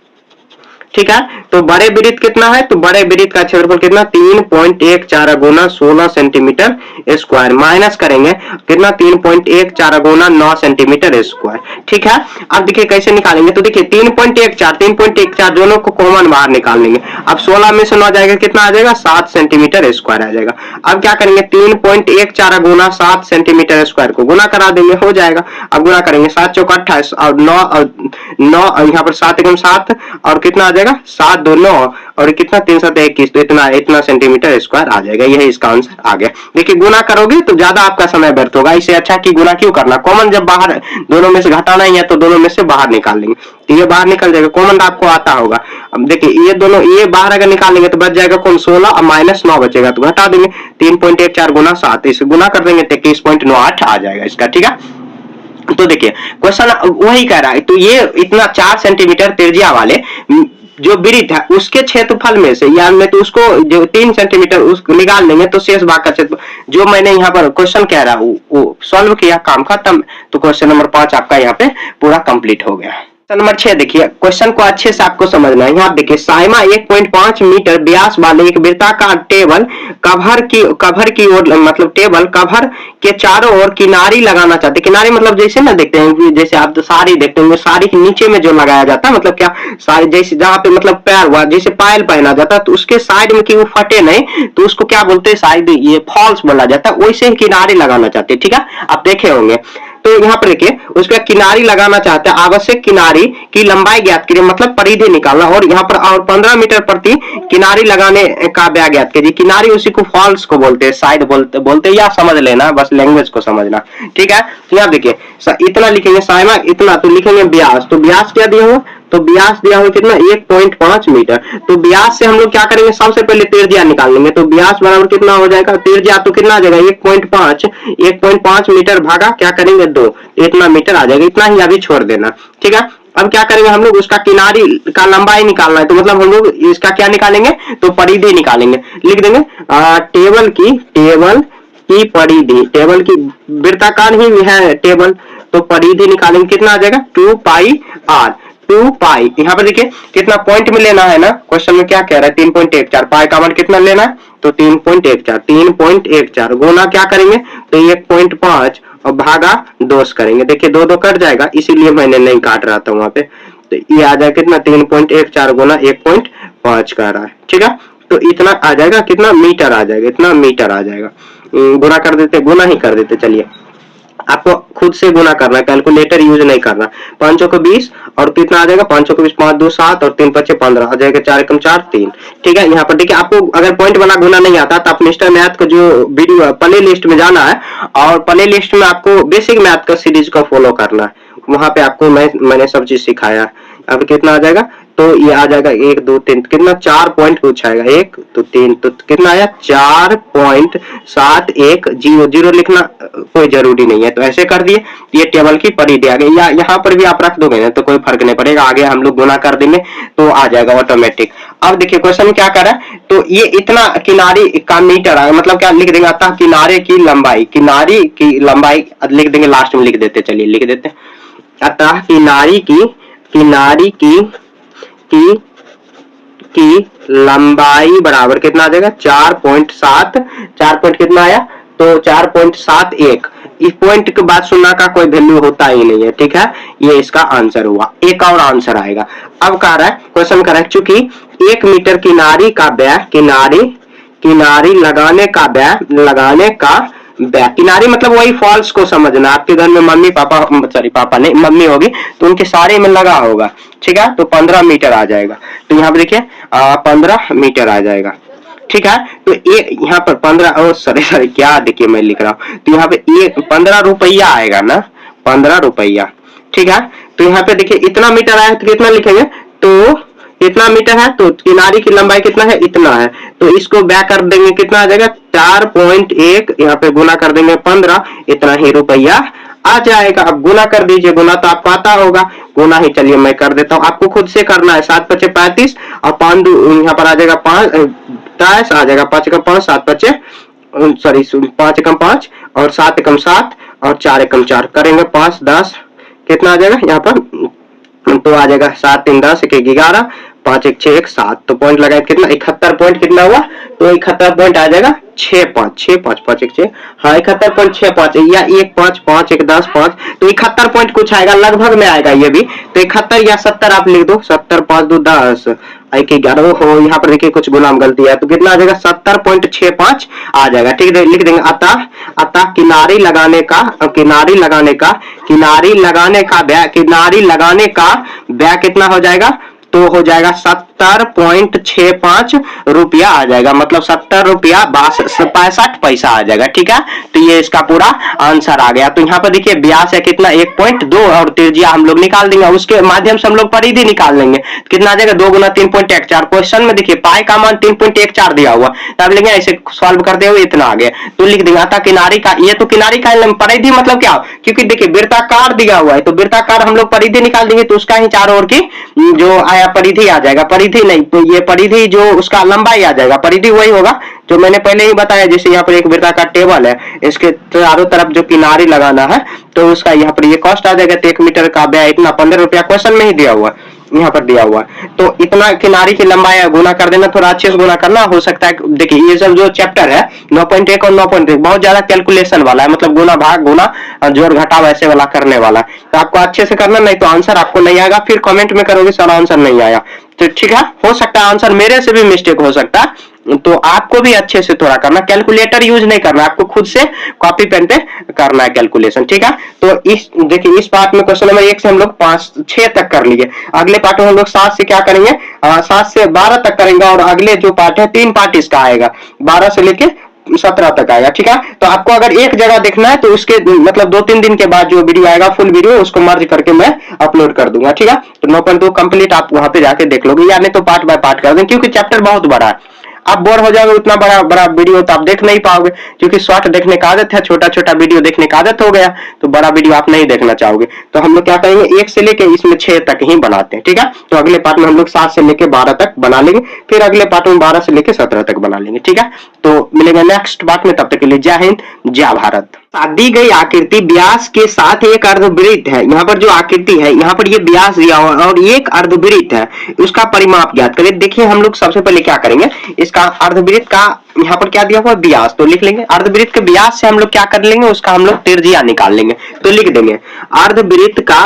ठीक है। तो बड़े वृत्त कितना है, तो बड़े वृत्त का क्षेत्रफल कितना, 3.14 गुना 16 सेंटीमीटर स्क्वायर, माइनस करेंगे कितना, 3.14 गुना 9 सेंटीमीटर स्क्वायर, ठीक है। अब देखिए कैसे निकालेंगे, तो देखिए 3.14 दोनों को कॉमन बाहर निकाल लेंगे। अब 16 में से 9 जाएगा, कितना आ जाएगा, 7 सेंटीमीटर स्क्वायर आ जाएगा। अब क्या करेंगे, 3.14 गुना 7 सेंटीमीटर स्क्वायर को गुना करा देंगे, हो जाएगा। अब गुना करेंगे 7 चौक 28 और 9 यहाँ पर 7 एकम 7 और कितना आ जाएगा, 7 2 9 और कितना 3 7 21, तो इतना सेंटीमीटर स्क्वायर आ जाएगा। यही इसका आंसर आ गया। देखिए गुना करोगे तो ज्यादा आपका समय व्यर्थ होगा, इससे अच्छा कि गुना क्यों करना, कॉमन जब बाहर दोनों में से घटाना ही है तो दोनों में से बाहर निकाल लेंगे, तो ये बाहर निकल जाएगा, कॉमन आपको आता होगा। अब देखिए ये दोनों, ये बाहर अगर निकालेंगे तो बच जाएगा कौन, 16 और माइनस 9 बचेगा, तो घटा देंगे 3.14 गुना 7, इसे गुना कर देंगे तो 21.98 आ जाएगा इसका, ठीक है। तो देखिए क्वेश्चन वही कह रहा है, तो ये इतना 4 सेंटीमीटर त्रिज्या वाले जो वृत्त है उसके क्षेत्रफल में से, या में तो उसको जो 3 सेंटीमीटर उसको निकाल लेंगे तो शेष भाग का क्षेत्रफल, जो मैंने यहाँ पर क्वेश्चन कह रहा हूँ वो सॉल्व किया, काम खत्म। तो क्वेश्चन नंबर 5 आपका यहाँ पे पूरा कंप्लीट हो गया। नंबर 6 देखिए, क्वेश्चन को अच्छे से आपको समझना है। यहाँ देखिए साइमा 1.5 मीटर व्यास वाले एक वृत्ताकार टेबल कवर की ओर, मतलब टेबल कवर के चारों ओर किनारी लगाना चाहते। किनारी मतलब जैसे ना देखते हैं, जैसे आप तो साड़ी देखते होंगे, साड़ी के नीचे में जो लगाया जाता है, मतलब क्या साड़ी जैसे जहाँ पे मतलब पैर हुआ, जैसे पायल पहना जाता है तो उसके साइड में कि वो फटे नहीं, तो उसको क्या बोलते हैं, साइड ये फॉल्स बोला जाता है, वैसे ही किनारी लगाना चाहते हैं, ठीक है। आप देखे होंगे, तो यहाँ पर देखिए उसका किनारी लगाना चाहते हैं, आवश्यक किनारी की लंबाई ज्ञात करिए, मतलब परिधि निकालना, और यहाँ पर और 15 मीटर प्रति किनारी लगाने का व्यास ज्ञात कीजिए। किनारी उसी को फॉल्स को बोलते हैं, साइड बोलते या समझ लेना, बस लैंग्वेज को समझना, ठीक है। तो यहाँ देखिए इतना लिखेंगे साइमा इतना, तो लिखेंगे व्यास, तो व्यास क्या दिया हुआ, तो व्यास दिया हुआ कितना, 1.5 मीटर। तो व्यास से हम लोग क्या करेंगे, सबसे पहले त्रिज्या निकाल लेंगे, तो व्यास बराबर कितना हो जाएगा, त्रिज्या तो कितना आ जाएगा 1.5 मीटर भागा क्या करेंगे 2, इतना मीटर आ जाएगा, इतना ही अभी छोड़ देना, ठीक है। अब क्या करेंगे हम लोग, उसका किनारी का लंबाई निकालना है, तो मतलब हम लोग इसका क्या निकालेंगे, तो परिधि निकालेंगे, लिख देंगे टेबल की परिधि, टेबल की वृत्ताकार ही है टेबल, तो परिधि निकालेंगे, कितना आ जाएगा 2 पाई आर, 2 पाई। यहाँ पर देखिए कितना पॉइंट में लेना है ना, क्वेश्चन में क्या कह रहा है 3.14, पाई का मान कितना लेना है, तो 3.14 गुना क्या करेंगे, तो 1.5 और भागा 2 करेंगे, देखिए 2 2 कट जाएगा, इसीलिए मैंने नहीं काट रहा था वहां पे, तो ये आ जाएगा कितना 3.14 गुना 1.5 कर रहा है, ठीक है। तो इतना आ जाएगा, कितना मीटर आ जाएगा, इतना मीटर आ जाएगा, गुना कर देते, गुना ही कर देते, चलिए आपको खुद से गुना करना है, कैलकुलेटर यूज नहीं करना। 5 को 20 और कितना आ जाएगा, 5 को 20 5 2 7 और 3 5 15 आ जाएगा, 4 एकम 4 3, ठीक है। यहाँ पर देखिए आपको अगर पॉइंट वाला गुना नहीं आता तो आप मिस्टर मैथ का जो वीडियो प्ले लिस्ट में जाना है, और प्ले लिस्ट में आपको बेसिक मैथ का सीरीज को फॉलो करना है, वहां पे आपको मैंने सब चीज सिखाया। अब कितना आ जाएगा, तो ये आ जाएगा 1 2 3, कितना 4 पॉइंट पूछाएगा, 1 तो 3, तो कितना आया 4.71 0 लिखना कोई जरूरी नहीं है, तो ऐसे कर दिए, ये टेबल की परिधि आ गई, या यहाँ पर भी आप रख दोगे ना तो कोई फर्क नहीं पड़ेगा, आगे हम लोग गुना कर देंगे तो आ जाएगा ऑटोमेटिक। अब देखिए क्वेश्चन क्या कर रहा है, तो ये इतना किनारी का मीटर है, मतलब क्या लिख देंगे, अतः किनारे की लंबाई, किनारी की लंबाई लिख देंगे, लास्ट में लिख देते, चलिए लिख देते, अतः किनारी की लंबाई बराबर कितना आ जाएगा 4.7, 4 पॉइंट कितना आया, तो 4.71, इस पॉइंट के बाद शून्य का कोई वैल्यू होता ही नहीं है, ठीक है। ये इसका आंसर हुआ। एक और आंसर आएगा। अब कह रहा है क्वेश्चन करेक्ट, चूंकि 1 मीटर किनारी का व्यय, किनारी लगाने का व्यय, किनारी मतलब वही फॉल्स को समझना। आपके घर में मम्मी पापा, सॉरी पापा नहीं मम्मी होगी, तो उनके सारे में लगा होगा, ठीक है। तो 15 मीटर आ जाएगा। तो यहाँ पे देखिए 15 मीटर आ जाएगा, ठीक है। तो एक यहाँ पर 15, सॉरी क्या देखिए मैं लिख रहा हूँ, तो यहाँ पे 15 रुपया आएगा ना, 15 रुपया, ठीक है। तो यहाँ पे देखिए इतना मीटर आया तो कितना लिखेंगे, तो इतना मीटर है तो किनारी की लंबाई कितना है, इतना है। तो इसको बैक कर देंगे, कितना आ जाएगा 4.1, यहाँ पे गुना कर देंगे 15, इतना ही रुपया आ जाएगा। अब गुना कर दीजिए, गुना तो आपको आता होगा, गुना ही चलिए मैं कर देता हूँ, आपको खुद से करना है। 7 पचे 35 और 5 यहाँ पर आ जाएगा 5 आ जाएगा, 5 एकम 5, 7 पचे सॉरी 5 एकम 5 और 7 एकम 7 और 4 एकम 4 करेंगे 5 10, कितना आ जाएगा यहाँ पर, तो आ जाएगा 7 3 10 1 11 5 1 6 1 7। तो पॉइंट लगाए कितना 71 पॉइंट कितना हुआ, तो 71 पॉइंट आ जाएगा 6 5 5 1 6, हाँ 71.65 या 1 5 5 1 10 5, तो 71 पॉइंट कुछ आएगा, लगभग में आएगा ये भी। तो 71 या 70 आप लिख दो, 70 5 2 10 1 11 हो, यहाँ पर देखिए कुछ गुलाम गलती है, तो कितना आ जाएगा 70.65 आ जाएगा, ठीक है। लिख देंगे अतः किनारी लगाने का व्यय कितना हो जाएगा, तो हो जाएगा 70.65 रुपया आ जाएगा, मतलब 70 रुपया 65 पैसा आ जाएगा, ठीक है। तो ये इसका पूरा आंसर आ गया। तो यहाँ पर देखिए व्यास है कितना 1.2 और त्रिज्या हम लोग निकाल देंगे, उसके माध्यम से हम लोग परिधि निकाल लेंगे। कितना आ जाएगा 2 गुना 3.14। क्वेश्चन में देखिए पाई का मान 3.14 दिया हुआ, तब लेंगे ऐसे सॉल्व करते हुए इतना आ गया, तो लिख देंगे अतः किनारी का, ये तो किनारी का परिधि मतलब क्या, क्योंकि देखिए वृत्ताकार दिया हुआ है, तो वृत्ताकार हम लोग परिधि निकाल देंगे, तो उसका ही चारों ओर की जो आया परिधि आ जाएगा, परिधि नहीं तो ये परिधि जो उसका लंबाई आ जाएगा, परिधि वही होगा जो मैंने पहले ही बताया। जैसे यहाँ पर एक वृत्ताकार टेबल है, इसके चारों तरफ जो किनारी लगाना है, तो उसका यहाँ पर ये कॉस्ट आ जाएगा। तो 1 मीटर का व्यय इतना 15 रुपया क्वेश्चन में ही दिया हुआ, यहाँ पर दिया हुआ, तो इतना किनारी की लंबाई गुना कर देना, थोड़ा अच्छे से गुना करना हो सकता है। देखिए ये सब जो चैप्टर है 9.1 और 9.1 बहुत ज्यादा कैलकुलेशन वाला है, मतलब गुना भाग गुना जोड़ घटा वैसे वाला करने वाला, तो आपको अच्छे से करना, नहीं तो आंसर आपको नहीं आएगा, फिर कमेंट में करोगे सर आंसर नहीं आया, तो ठीक है। हो सकता है आंसर मेरे से भी मिस्टेक हो सकता है, तो आपको भी अच्छे से थोड़ा करना, कैलकुलेटर यूज नहीं करना, आपको खुद से कॉपी पेन पे करना है कैलकुलेशन, ठीक है। तो इस देखिए इस पार्ट में क्वेश्चन नंबर 1 से हम लोग 5 6 तक कर लिए, अगले पार्ट में हम लोग 7 से क्या करेंगे, 7 से 12 तक करेंगे, और अगले जो पार्ट है 3 पार्ट इसका आएगा, 12 से लेके 17 तक आएगा, ठीक है। तो आपको अगर एक जगह देखना है तो उसके मतलब 2-3 दिन के बाद जो वीडियो आएगा फुल वीडियो, उसको मर्ज करके मैं अपलोड कर दूंगा, ठीक है। तो 9.2 कंप्लीट आप वहां पे जाके देख लोगे, या नहीं तो पार्ट बाय पार्ट कर दें, क्योंकि चैप्टर बहुत बड़ा है, आप बोर हो जाओगे, उतना बड़ा बड़ा वीडियो तो आप देख नहीं पाओगे, क्योंकि शॉर्ट देखने का आदत है, छोटा छोटा वीडियो देखने का आदत हो गया, तो बड़ा वीडियो आप नहीं देखना चाहोगे। तो हम लोग क्या करेंगे 1 से लेके इसमें 6 तक ही बनाते हैं, ठीक है। तो अगले पार्ट में हम लोग 7 से लेके 12 तक बना लेंगे, फिर अगले पार्ट में 12 से लेके 17 तक बना लेंगे, ठीक है। तो मिलेंगे नेक्स्ट पार्ट में, तब तक के लिए जय हिंद जय भारत। दी गई आकृति व्यास के साथ एक अर्धवृत्त है, यहाँ पर जो आकृति है यहाँ पर ये व्यास दिया हुआ और एक अर्धवृत्त है, उसका परिमाप ज्ञात करें। देखिए हम लोग सबसे पहले क्या करेंगे, इसका अर्धवृत्त का यहाँ पर क्या दिया हुआ व्यास, तो लिख लेंगे अर्धवृत्त के व्यास से हम लोग क्या कर लेंगे, उसका हम लोग त्रिज्या निकाल लेंगे। तो लिख देंगे अर्धवृत्त का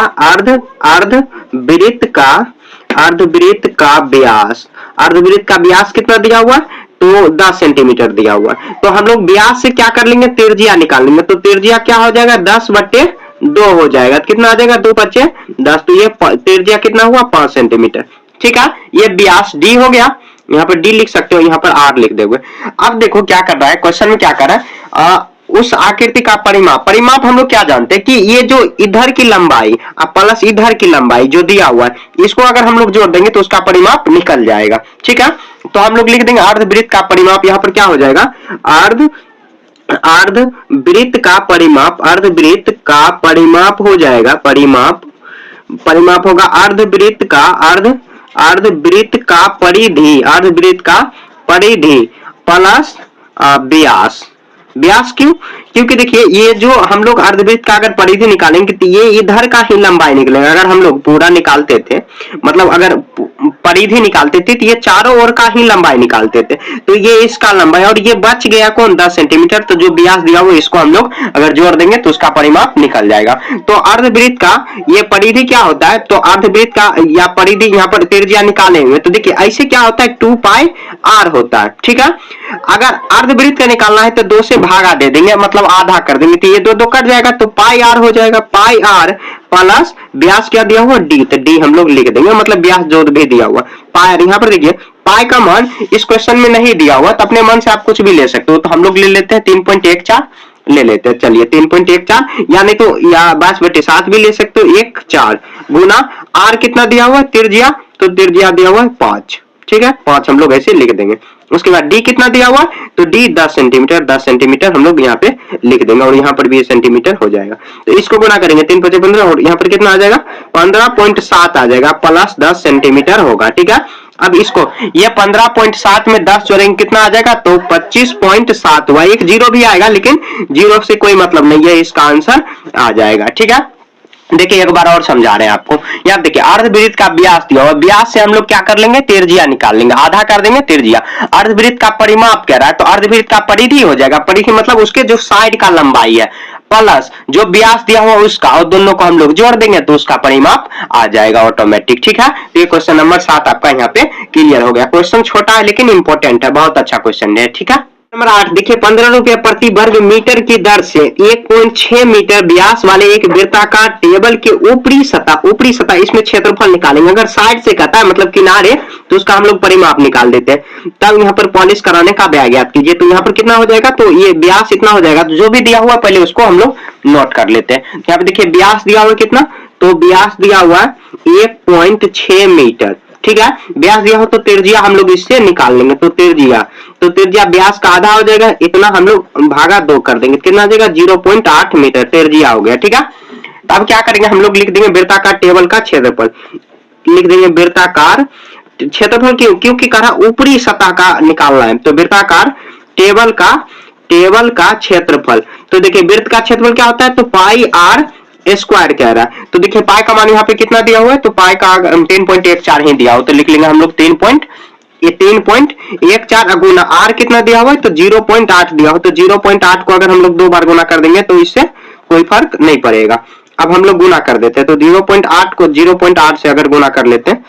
व्यास, अर्धवृत्त का व्यास कितना दिया हुआ, तो 10 सेंटीमीटर दिया हुआ, तो हम लोग व्यास से क्या कर लेंगे त्रिज्या निकाल लेंगे। तो त्रिज्या क्या हो जाएगा 10/2 हो जाएगा, कितना आ जाएगा 2 × 5 = 10, तो ये त्रिज्या कितना हुआ 5 सेंटीमीटर, ठीक है। ये व्यास डी हो गया, यहाँ पर डी लिख सकते हो, यहाँ पर आर लिख दोगे। अब देखो क्या कर रहा है क्वेश्चन में, क्या कर रहा है उस आकृति का परिमाप हम लोग क्या जानते हैं कि ये जो इधर की लंबाई प्लस इधर की लंबाई जो दिया हुआ है, इसको अगर हम लोग जोड़ देंगे तो उसका परिमाप निकल जाएगा, ठीक है। तो हम लोग लिख देंगे अर्धवृत्त का परिमाप, यहाँ पर क्या हो जाएगा अर्धवृत्त का परिमाप हो जाएगा, परिमाप होगा अर्धवृत्त का परिधि प्लस व्यास। क्यों, क्योंकि देखिए ये जो हम लोग अर्धवृत्त का अगर परिधि निकालेंगे तो ये इधर का ही लंबाई निकलेगा। अगर हम लोग पूरा निकालते थे, मतलब अगर परिधि निकालते थे तो ये चारों ओर का ही लंबाई निकालते थे, तो ये इसका लंबाई, और ये बच गया कौन 10 सेंटीमीटर, तो जो व्यास दिया हुआ इसको हम लोग अगर जोड़ देंगे तो उसका परिमाप निकल जाएगा। तो अर्धवृत्त का ये परिधि क्या होता है, तो अर्धवृत्त का या परिधि यहाँ पर त्रिज्या निकालेंगे तो देखिए ऐसे क्या होता है 2 पाई r होता है, ठीक है। अगर अर्धवृत्त का निकालना है तो 2 से भागा दे देंगे, मतलब आधा कर देंगे, तो ये 2 कट जाएगा तो पाई r हो जाएगा, पाई r प्लस व्यास क्या दिया हुआ d, तो d हम लोग लिख देंगे, मतलब व्यास जो भी दिया हुआ पाई। यहाँ पर देखिए पाई का मान इस क्वेश्चन में नहीं दिया हुआ, तो अपने मन से आप कुछ भी ले सकते हो, तो हम लोग ले लेते हैं 3.14 ले लेते हैं, चलिए 3.14 या नहीं तो या 22/7 भी ले सकते हो, 1/4 गुना r कितना दिया हुआ है त्रिज्या, तो त्रिज्या दिया हुआ है 5, ठीक है 5 हम लोग ऐसे लिख देंगे। उसके बाद d कितना दिया हुआ है, तो d 10 सेंटीमीटर, 10 सेंटीमीटर हम लोग यहाँ पे लिख देंगे, और यहाँ पर भी सेंटीमीटर हो जाएगा, तो इसको गुना करेंगे 3 5 15 और यहाँ पर कितना आ जाएगा 15.7 आ जाएगा, प्लस 10 सेंटीमीटर होगा, ठीक है। अब इसको ये 15.7 में 10 जोड़ेंगे कितना आ जाएगा, तो 25.7 हुआ, एक जीरो भी आएगा लेकिन जीरो से कोई मतलब नहीं है, इसका आंसर आ जाएगा, ठीक है। देखिए एक बार और समझा रहे हैं आपको, यहाँ देखिए अर्धवृत्त का व्यास दिया हुआ, व्यास से हम लोग क्या कर लेंगे त्रिज्या निकाल लेंगे, आधा कर देंगे त्रिज्या। अर्धवृत्त का परिमाप कह रहा है तो अर्धवृत्त का परिधि हो जाएगा, परिधि मतलब उसके जो साइड का लंबाई है प्लस जो व्यास दिया हुआ उसका, और दोनों को हम लोग जोड़ देंगे तो उसका परिमाप आ जाएगा ऑटोमेटिक, ठीक है। तो ये क्वेश्चन नंबर 7 आपका यहाँ पे क्लियर हो गया। क्वेश्चन छोटा है लेकिन इंपॉर्टेंट है, बहुत अच्छा क्वेश्चन है, ठीक है। नंबर 8 देखिए 15 रुपए प्रति वर्ग मीटर की दर से 1.6 मीटर व्यास वाले एक वृत्ताकार टेबल के ऊपरी सतह इसमें क्षेत्रफल निकालेंगे। अगर साइड से कहता है मतलब किनारे, तो उसका हम लोग परिमाप निकाल देते हैं। तब यहाँ पर पॉलिश कराने का ब्याज ज्ञात कीजिए, तो यहाँ पर कितना हो जाएगा, तो ये व्यास इतना हो जाएगा, तो जो भी दिया हुआ पहले उसको हम लोग नोट कर लेते हैं। यहाँ पे देखिए व्यास दिया हुआ कितना, तो व्यास दिया हुआ 1.6 मीटर, ठीक है। व्यास दिया हो तो त्रिज्या हम लोग इससे निकाल लेंगे, तो त्रिज्या व्यास का आधा हो जाएगा, इतना हम लोग भागा 2 कर देंगे, कितना आ जाएगा 0.8 मीटर त्रिज्या हो गया, ठीक है। अब क्या करेंगे हम लोग लिख देंगे वृत्ताकार टेबल का क्षेत्रफल, लिख देंगे वृत्ताकार क्षेत्रफल, क्योंकि कह रहा ऊपरी सतह का निकालना है, तो वृत्ताकार टेबल का क्षेत्रफल। तो देखिए वृत्त का क्षेत्रफल क्या होता है, तो पाई r स्क्वायर कह रहा है, तो देखिए पाई का मान यहाँ पे कितना दिया हुआ है, तो पाई का 3.14 ही दिया हो, तो लिख लेंगे हम लोग 3.14 गुना r कितना दिया हुआ है, तो 0.8 दिया हो, तो 0.8 को अगर हम लोग 2 बार गुना कर देंगे तो इससे कोई फर्क नहीं पड़ेगा। अब हम लोग गुना कर देते हैं, तो 0.8 को 0.8 से अगर गुना कर लेते हैं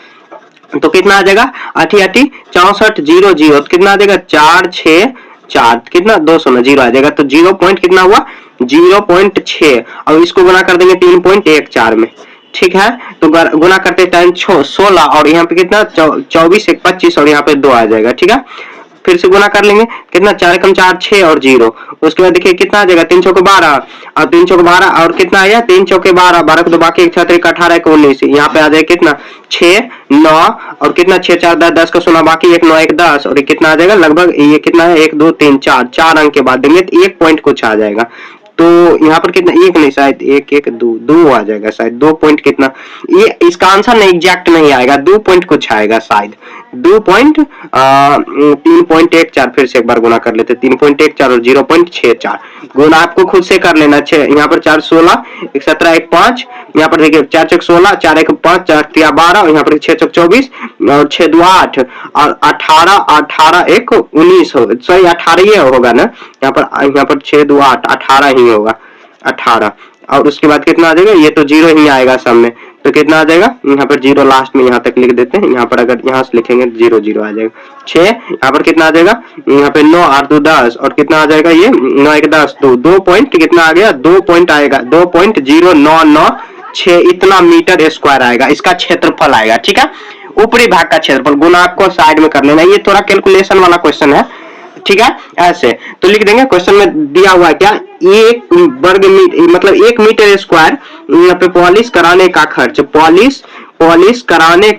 तो कितना आ जाएगा 8 8 64 0 0, कितना आ जाएगा 4 6 4, कितना 200 में 0 आ जाएगा, तो 0 पॉइंट कितना हुआ 0.6, और इसको गुना कर देंगे 3.14 में, ठीक है। तो गुना करते टाइम 16 और यहाँ पे कितना 24 1 25 और यहाँ पे 2 आ जाएगा, ठीक है। फिर से गुना कर लेंगे, कितना 4 कम 4 6 और 0, उसके बाद देखिए कितना आ जाएगा 3 चौके 12 और 3 चौके 12 और कितना आया 3 चौके 12 12 को तो बाकी 1 6 18 को 19, यहाँ पे आ जाएगा कितना 6 9 और कितना 6 4 10 10 का 16 बाकी 1 9 1 10 और कितना आ जाएगा लगभग ये कितना है 1 2 3 4 अंक के बाद देंगे तो 1 पॉइंट कुछ आ जाएगा, तो यहाँ पर कितना 1 नहीं शायद 1 1 2 आ जाएगा, शायद 2 पॉइंट कितना, ये इसका आंसर नहीं एग्जैक्ट नहीं आएगा, 2 पॉइंट कुछ आएगा शायद 3.14, फिर से एक बार गुना कर लेते 3.14 और 0.64 गुना आपको खुद से कर लेना। यहाँ पर 4 16 1 17 1 5, यहाँ पर देखिए 4 चौक 16 4 1 5 4 3 12 और यहाँ पर 6 चौक 24 और 6 2 8 और 18 18 1 19 हो, सॉरी 18 ये होगा ना, यहाँ पर 6 2 8 18 ही होगा 18, और उसके बाद कितना आ जाएगा, ये तो 0 ही आएगा सब में, तो कितना आ जाएगा यहाँ पर 0 लास्ट में यहाँ तक लिख देते हैं, यहाँ पर अगर यहाँ से लिखेंगे 0 0 आ जाएगा 6, यहाँ पर कितना आ जाएगा यहाँ पे 9 8 2 10 और कितना आ जाएगा ये 9 1 10 2 पॉइंट कितना आ गया 2 पॉइंट आएगा 2.0996 इतना मीटर स्क्वायर आएगा, इसका क्षेत्रफल आएगा, ठीक है। ऊपरी भाग का क्षेत्रफल गुना आपको साइड में कर लेना, ये थोड़ा कैलकुलेशन वाला क्वेश्चन है, ठीक है। ऐसे तो लिख देंगे, क्वेश्चन में दिया हुआ है क्या 1 वर्ग मीटर मतलब 1 मीटर स्क्वायर, यहाँ पे पॉलिश कराने का खर्च, पॉलिश कराने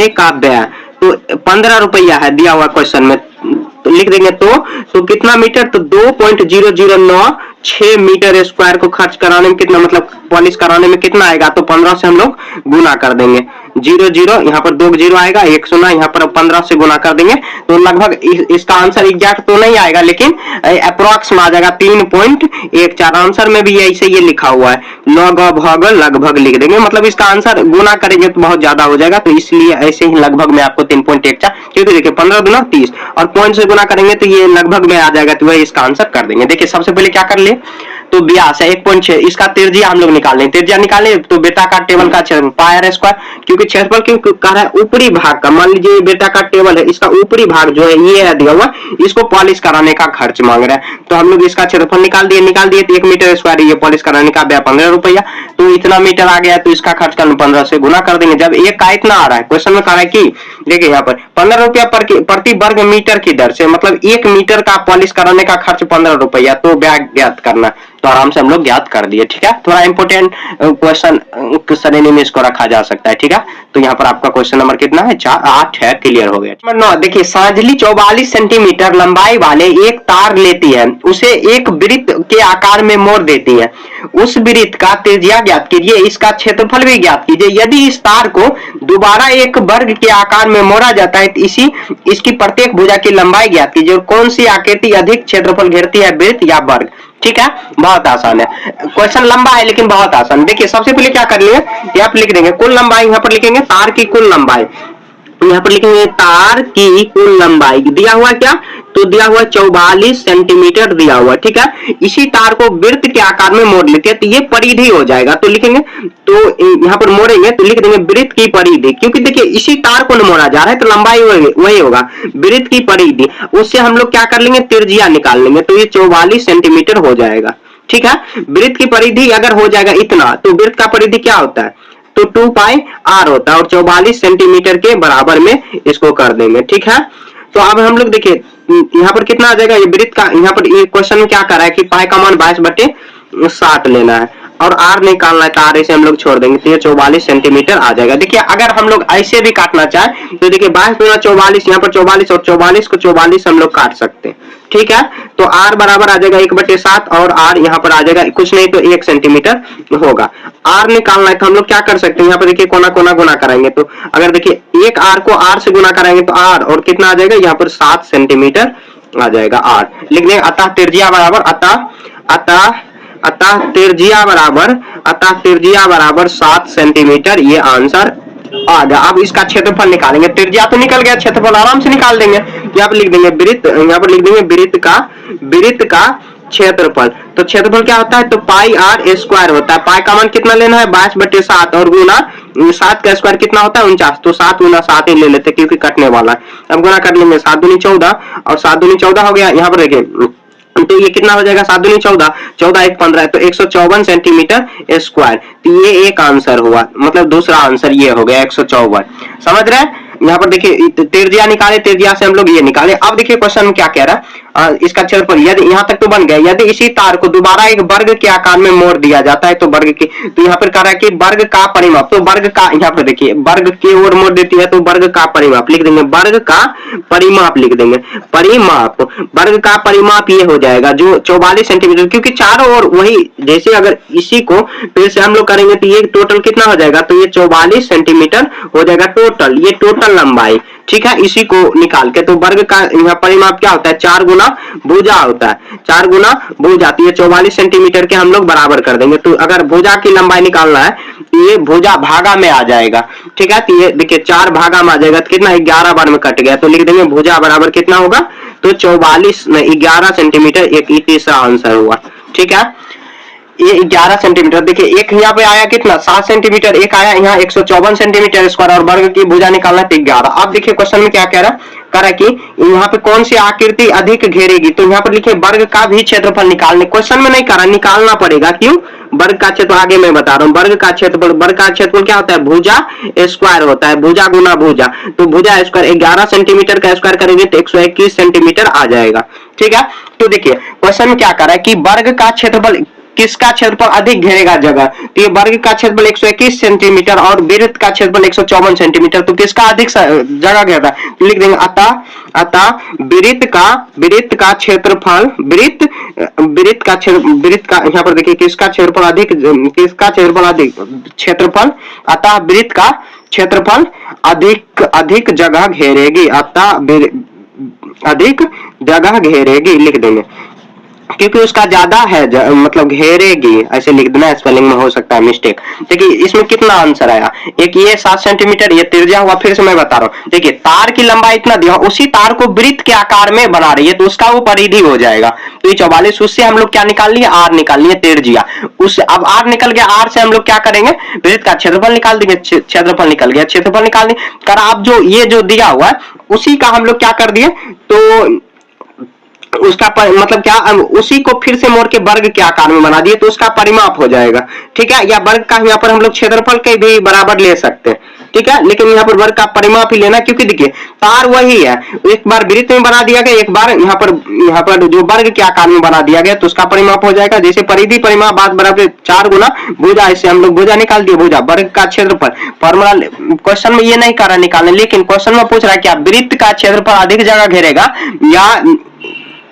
का व्यय तो 15 रुपया है दिया हुआ क्वेश्चन में, तो लिख देंगे तो कितना मीटर, तो 2.009 6 मीटर स्क्वायर को खर्च कराने में कितना, मतलब पॉलिश कराने में कितना आएगा, तो 15 से हम लोग गुना कर देंगे। 0 0 यहाँ पर 2 जीरो आएगा, 1 0 यहाँ पर 15 से गुना कर देंगे, तो लगभग इसका आंसर एग्जैक्ट तो नहीं आएगा, लेकिन अप्रोक्स में आ जाएगा 3.14। आंसर में भी ऐसे ये लिखा हुआ है, लगभग लगभग लिख देंगे, मतलब इसका आंसर गुना करेंगे तो बहुत ज्यादा हो जाएगा, तो इसलिए ऐसे ही लगभग में आपको 3.14, क्योंकि देखिए 15 दूना 30 और पॉइंट से गुना करेंगे तो ये लगभग में आ जाएगा, तो वही इसका आंसर कर देंगे। देखिए सबसे पहले क्या कर लिए, तो 82 है 1.6, इसका त्रिज्या हम लोग निकाल लें, त्रिज्या निकाले तो बेटा का टेबल का क्षेत्रफल पाई आर स्क्वायर, क्योंकि क्षेत्रफल क्यों कह रहा है, ऊपरी भाग का, मान लीजिए बेटा का टेबल है, इसका ऊपरी भाग जो है ये दिया हुआ, इसको पॉलिश कराने का खर्च मांग रहा है, तो हम लोग इसका क्षेत्रफल निकाल दिए तो 1 मीटर स्क्वायर ये पॉलिश कराने का 15 रुपया, तो इतना मीटर आ गया, तो इसका खर्च कर 15 से गुना कर देंगे। जब एक का इतना आ रहा है, क्वेश्चन में कह रहा है कि देखिए यहाँ पर 15 रुपया प्रति वर्ग मीटर की दर से, मतलब 1 मीटर का पॉलिश कराने का खर्च 15 रुपया, तो ब्याज ज्ञात करना, तो आराम से हम लोग ज्ञात कर दिए। ठीक है, थोड़ा इंपोर्टेंट क्वेश्चन श्रेणी में इसको रखा जा सकता है। ठीक है, तो यहाँ पर आपका क्वेश्चन नंबर कितना है, 8 है, क्लियर हो गया। नंबर 9 देखिए, सांझली 44 सेंटीमीटर लंबाई वाले एक तार लेती है, उसे एक वृत्त के आकार में मोड़ देती है, उस वृत्त का त्रिज्या ज्ञात कीजिए, इसका क्षेत्रफल भी ज्ञात कीजिए। यदि इस तार को दोबारा एक वर्ग के आकार में मोड़ा जाता है तो इसकी प्रत्येक भुजा की लंबाई ज्ञात कीजिए, और कौन सी आकृति अधिक क्षेत्रफल घेरती है, वृत्त या वर्ग। ठीक है, बहुत आसान है, क्वेश्चन लंबा है लेकिन बहुत आसान। देखिए सबसे पहले क्या कर लिए, यहाँ पर लिख देंगे कुल लंबाई, यहाँ पर लिखेंगे तार की कुल लंबाई, यहाँ पर लिखेंगे तार की कुल लंबाई, दिया हुआ क्या, तो दिया हुआ 44 सेंटीमीटर दिया हुआ। ठीक है, इसी तार को वृत्त के आकार में मोड़ लेते हैं तो ये परिधि हो जाएगा, तो लिखेंगे, तो यहाँ पर मोड़ेंगे तो लिख देंगे वृत्त की परिधि, क्योंकि देखिए इसी तार को मोड़ा जा रहा है तो लंबाई वही होगा, वृत्त की परिधि, उससे हम लोग क्या कर लेंगे, त्रिज्या निकाल लेंगे, तो ये 44 सेंटीमीटर हो जाएगा। ठीक है, वृत्त की परिधि अगर हो जाएगा इतना, तो वृत्त का परिधि क्या होता है, तो 2 पाई आर होता है, और 44 सेंटीमीटर के बराबर में इसको कर देंगे। ठीक है, तो अब हम लोग देखिए यहाँ पर कितना आ जाएगा, ये वृत्त का, यहाँ पर ये क्वेश्चन में क्या कर रहा है कि पाई का मान 22/60 लेना है, और आर निकालना है, तो आर ऐसे हम लोग छोड़ देंगे, तो ये 44 सेंटीमीटर आ जाएगा। देखिए अगर हम लोग ऐसे भी काटना चाहे तो देखिए 22×44, यहाँ पर 44 और 44 को 44 हम लोग काट सकते हैं। ठीक है, तो आर बराबर आ जाएगा 1/7, और आर यहाँ पर आ जाएगा कुछ नहीं तो 1 सेंटीमीटर होगा। आर निकालना है तो हम लोग क्या कर सकते हैं, यहाँ पर देखिए कोना कोना गुना कराएंगे, तो अगर देखिए एक आर को आर से गुना कराएंगे तो आर और कितना आ जाएगा, यहाँ पर 7 सेंटीमीटर आ जाएगा आर। लिख देंगे अतः त्रिज्या बराबर अतः त्रिज्या बराबर 7 सेंटीमीटर, ये आंसर आ गया। अब इसका क्षेत्रफल निकालेंगे, त्रिज्या तो निकल गया, क्षेत्रफल आराम से निकाल देंगे। यहाँ पर लिख देंगे वृत्त, यहाँ पर लिख देंगे वृत्त का क्षेत्रफल, तो क्षेत्रफल क्या होता है, तो पाई आर स्क्वायर होता है, पाई का मान कितना लेना है 22/7, और गुना 7 का स्क्वायर कितना होता है 49, तो 7 गुना 7 ही ले लेते क्योंकि कटने वाला है। अब गुना कर लेंगे, 7 दूनी 14, और 7 दूनी 14 हो गया। यहाँ पर देखिए तो ये कितना हो जाएगा, 7 दूनी 14, 14 1 15, तो 154 सेंटीमीटर स्क्वायर, तो ये एक आंसर हुआ, मतलब दूसरा आंसर ये हो गया 154। समझ रहे हैं, यहाँ पर देखिए त्रिज्या निकाले, त्रिज्या से हम लोग ये निकाले। अब देखिए क्वेश्चन में क्या कह रहा है, इसका क्षेत्रफल, यदि यहाँ तक तो बन गया, यदि इसी तार को दोबारा एक वर्ग के आकार में मोड़ दिया जाता है तो वर्ग की, तो यहाँ पर कह रहा है कि वर्ग का परिमाप, तो वर्ग का, यहाँ पर देखिए वर्ग की ओर मोड़ देती है तो वर्ग का परिमाप लिख देंगे, वर्ग का परिमाप लिख देंगे, परिमाप, वर्ग का परिमाप ये हो जाएगा जो 44 सेंटीमीटर, क्योंकि चारों ओर वही, जैसे अगर इसी को फिर से हम लोग करेंगे तो ये टोटल कितना हो जाएगा, तो ये 44 सेंटीमीटर हो जाएगा टोटल, ये टोटल लंबाई। ठीक है, इसी को निकाल के, तो वर्ग का यहाँ परिमाप क्या होता है, 4 गुना भुजा होता है, 4 गुना भुजा, तो ये 44 सेंटीमीटर के हम लोग बराबर कर देंगे। तो अगर भुजा की लंबाई निकालना है तो ये भुजा भागा में आ जाएगा। ठीक है, तो ये देखिए 4 भागा में आ जाएगा, तो कितना 11 बार में कट गया, तो लिख देंगे भुजा बराबर कितना होगा, तो 11 सेंटीमीटर, एक तीसरा आंसर हुआ। ठीक है, ये 11 सेंटीमीटर, देखिए एक यहाँ पे आया कितना 7 सेंटीमीटर, एक आया यहाँ 154 सेंटीमीटर स्क्वायर, और वर्ग की भुजा निकालना तो 11। अब देखिए क्वेश्चन में क्या कह रहा है कि यहाँ पे कौन सी आकृति अधिक घेरेगी, तो यहाँ पर लिखे वर्ग का भी क्षेत्रफल निकालने, क्वेश्चन में नहीं कह रहा, निकालना पड़ेगा, क्यों, वर्ग का क्षेत्र आगे मैं बता रहा हूँ, वर्ग का क्षेत्रफल क्या होता है, भुजा स्क्वायर होता है, भुजा गुना भुजा, तो भुजा स्क्वायर 11 सेंटीमीटर का स्क्वायर करेंगे तो 121 सेंटीमीटर आ जाएगा। ठीक है, तो देखिए क्वेश्चन में क्या कर रहा है कि वर्ग का क्षेत्रफल किसका क्षेत्रफल अधिक घेरेगा जगह? तो ये वर्ग का क्षेत्रफल 121 सेंटीमीटर और वृत्त का क्षेत्रफल 154 सेंटीमीटर, तो किसका अधिक जगह घेरता है? तो लिख देंगे अतः वृत्त का क्षेत्रफल वृत्त का यहाँ पर देखिए किसका क्षेत्रफल अधिक अतः वृत्त का क्षेत्रफल अधिक जगह घेरेगी, अतः अधिक जगह घेरेगी लिख देंगे, क्योंकि उसका ज्यादा है मतलब घेरेगी, ऐसे लिख देना, स्पेलिंग में हो सकता है मिस्टेक। देखिए इसमें कितना आंसर आया, एक ये 7 सेंटीमीटर ये त्रिज्या हुआ, फिर से मैं बता रहा हूँ, देखिए तार की लंबाई इतना दिया, उसी तार को वृत्त के आकार में बना रही है तो उसका वो परिधि हो जाएगा। तो ये 44, उससे हम लोग क्या निकाल लिए, आर निकाल लिए, त्रिज्या। उस अब आर निकल गया, आर से हम लोग क्या करेंगे, वृत्त का क्षेत्रफल निकाल देंगे, क्षेत्रफल निकल गया, क्षेत्रफल निकाल देंगे कर आप जो ये जो दिया हुआ है उसी का हम लोग क्या कर दिए, तो उसका मतलब क्या, उसी को फिर से मोड़ के वर्ग के आकार में बना दिए तो उसका परिमाप हो जाएगा, ठीक है। या वर्ग का यहाँ पर हम लोग क्षेत्रफल के भी बराबर ले सकते हैं, ठीक है, लेकिन यहाँ पर वर्ग का परिमाप ही लेना, क्योंकि देखिए तार वही है, एक बार वृत्त में बना दिया गया, एक बार यहाँ पर जो वर्ग के आकार में बना दिया गया तो उसका परिमाप हो जाएगा। जैसे परिधि परिमाप बात बराबर 4 गुना भुजा, इससे हम लोग भुजा निकाल दिए, भुजा वर्ग का क्षेत्रफल। फॉर्मूला क्वेश्चन में ये नहीं करा निकालने, लेकिन क्वेश्चन में पूछ रहा है क्या वृत्त का क्षेत्रफल अधिक जगह घेरेगा या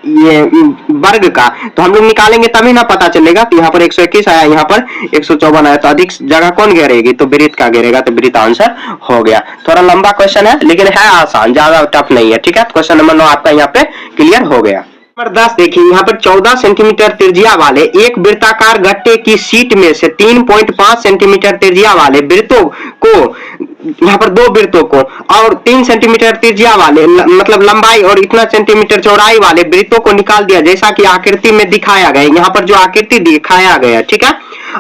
ये वर्ग का, तो हम लोग निकालेंगे तभी ना पता चलेगा। तो यहाँ पर 121 आया, यहाँ पर 154 आया, तो अधिक जगह कौन घेरेगी, तो वृत्त का घेरेगा, तो वृत्त आंसर हो गया। थोड़ा लंबा क्वेश्चन है लेकिन है आसान, ज्यादा टफ नहीं है, ठीक है। क्वेश्चन नंबर 9 आपका यहाँ पे क्लियर हो गया। नंबर 10 देखिए, यहाँ पर 14 सेंटीमीटर त्रिज्या वाले एक वृत्ताकार गट्टे की शीट में से 3.5 सेंटीमीटर त्रिज्या वाले वृत्तों को, यहाँ पर 2 वृत्तों को और 3 सेंटीमीटर त्रिज्या वाले मतलब लंबाई और इतना सेंटीमीटर चौड़ाई वाले वृत्तों को निकाल दिया, जैसा कि आकृति में दिखाया गया। यहाँ पर जो आकृति दिखाया गया, ठीक है,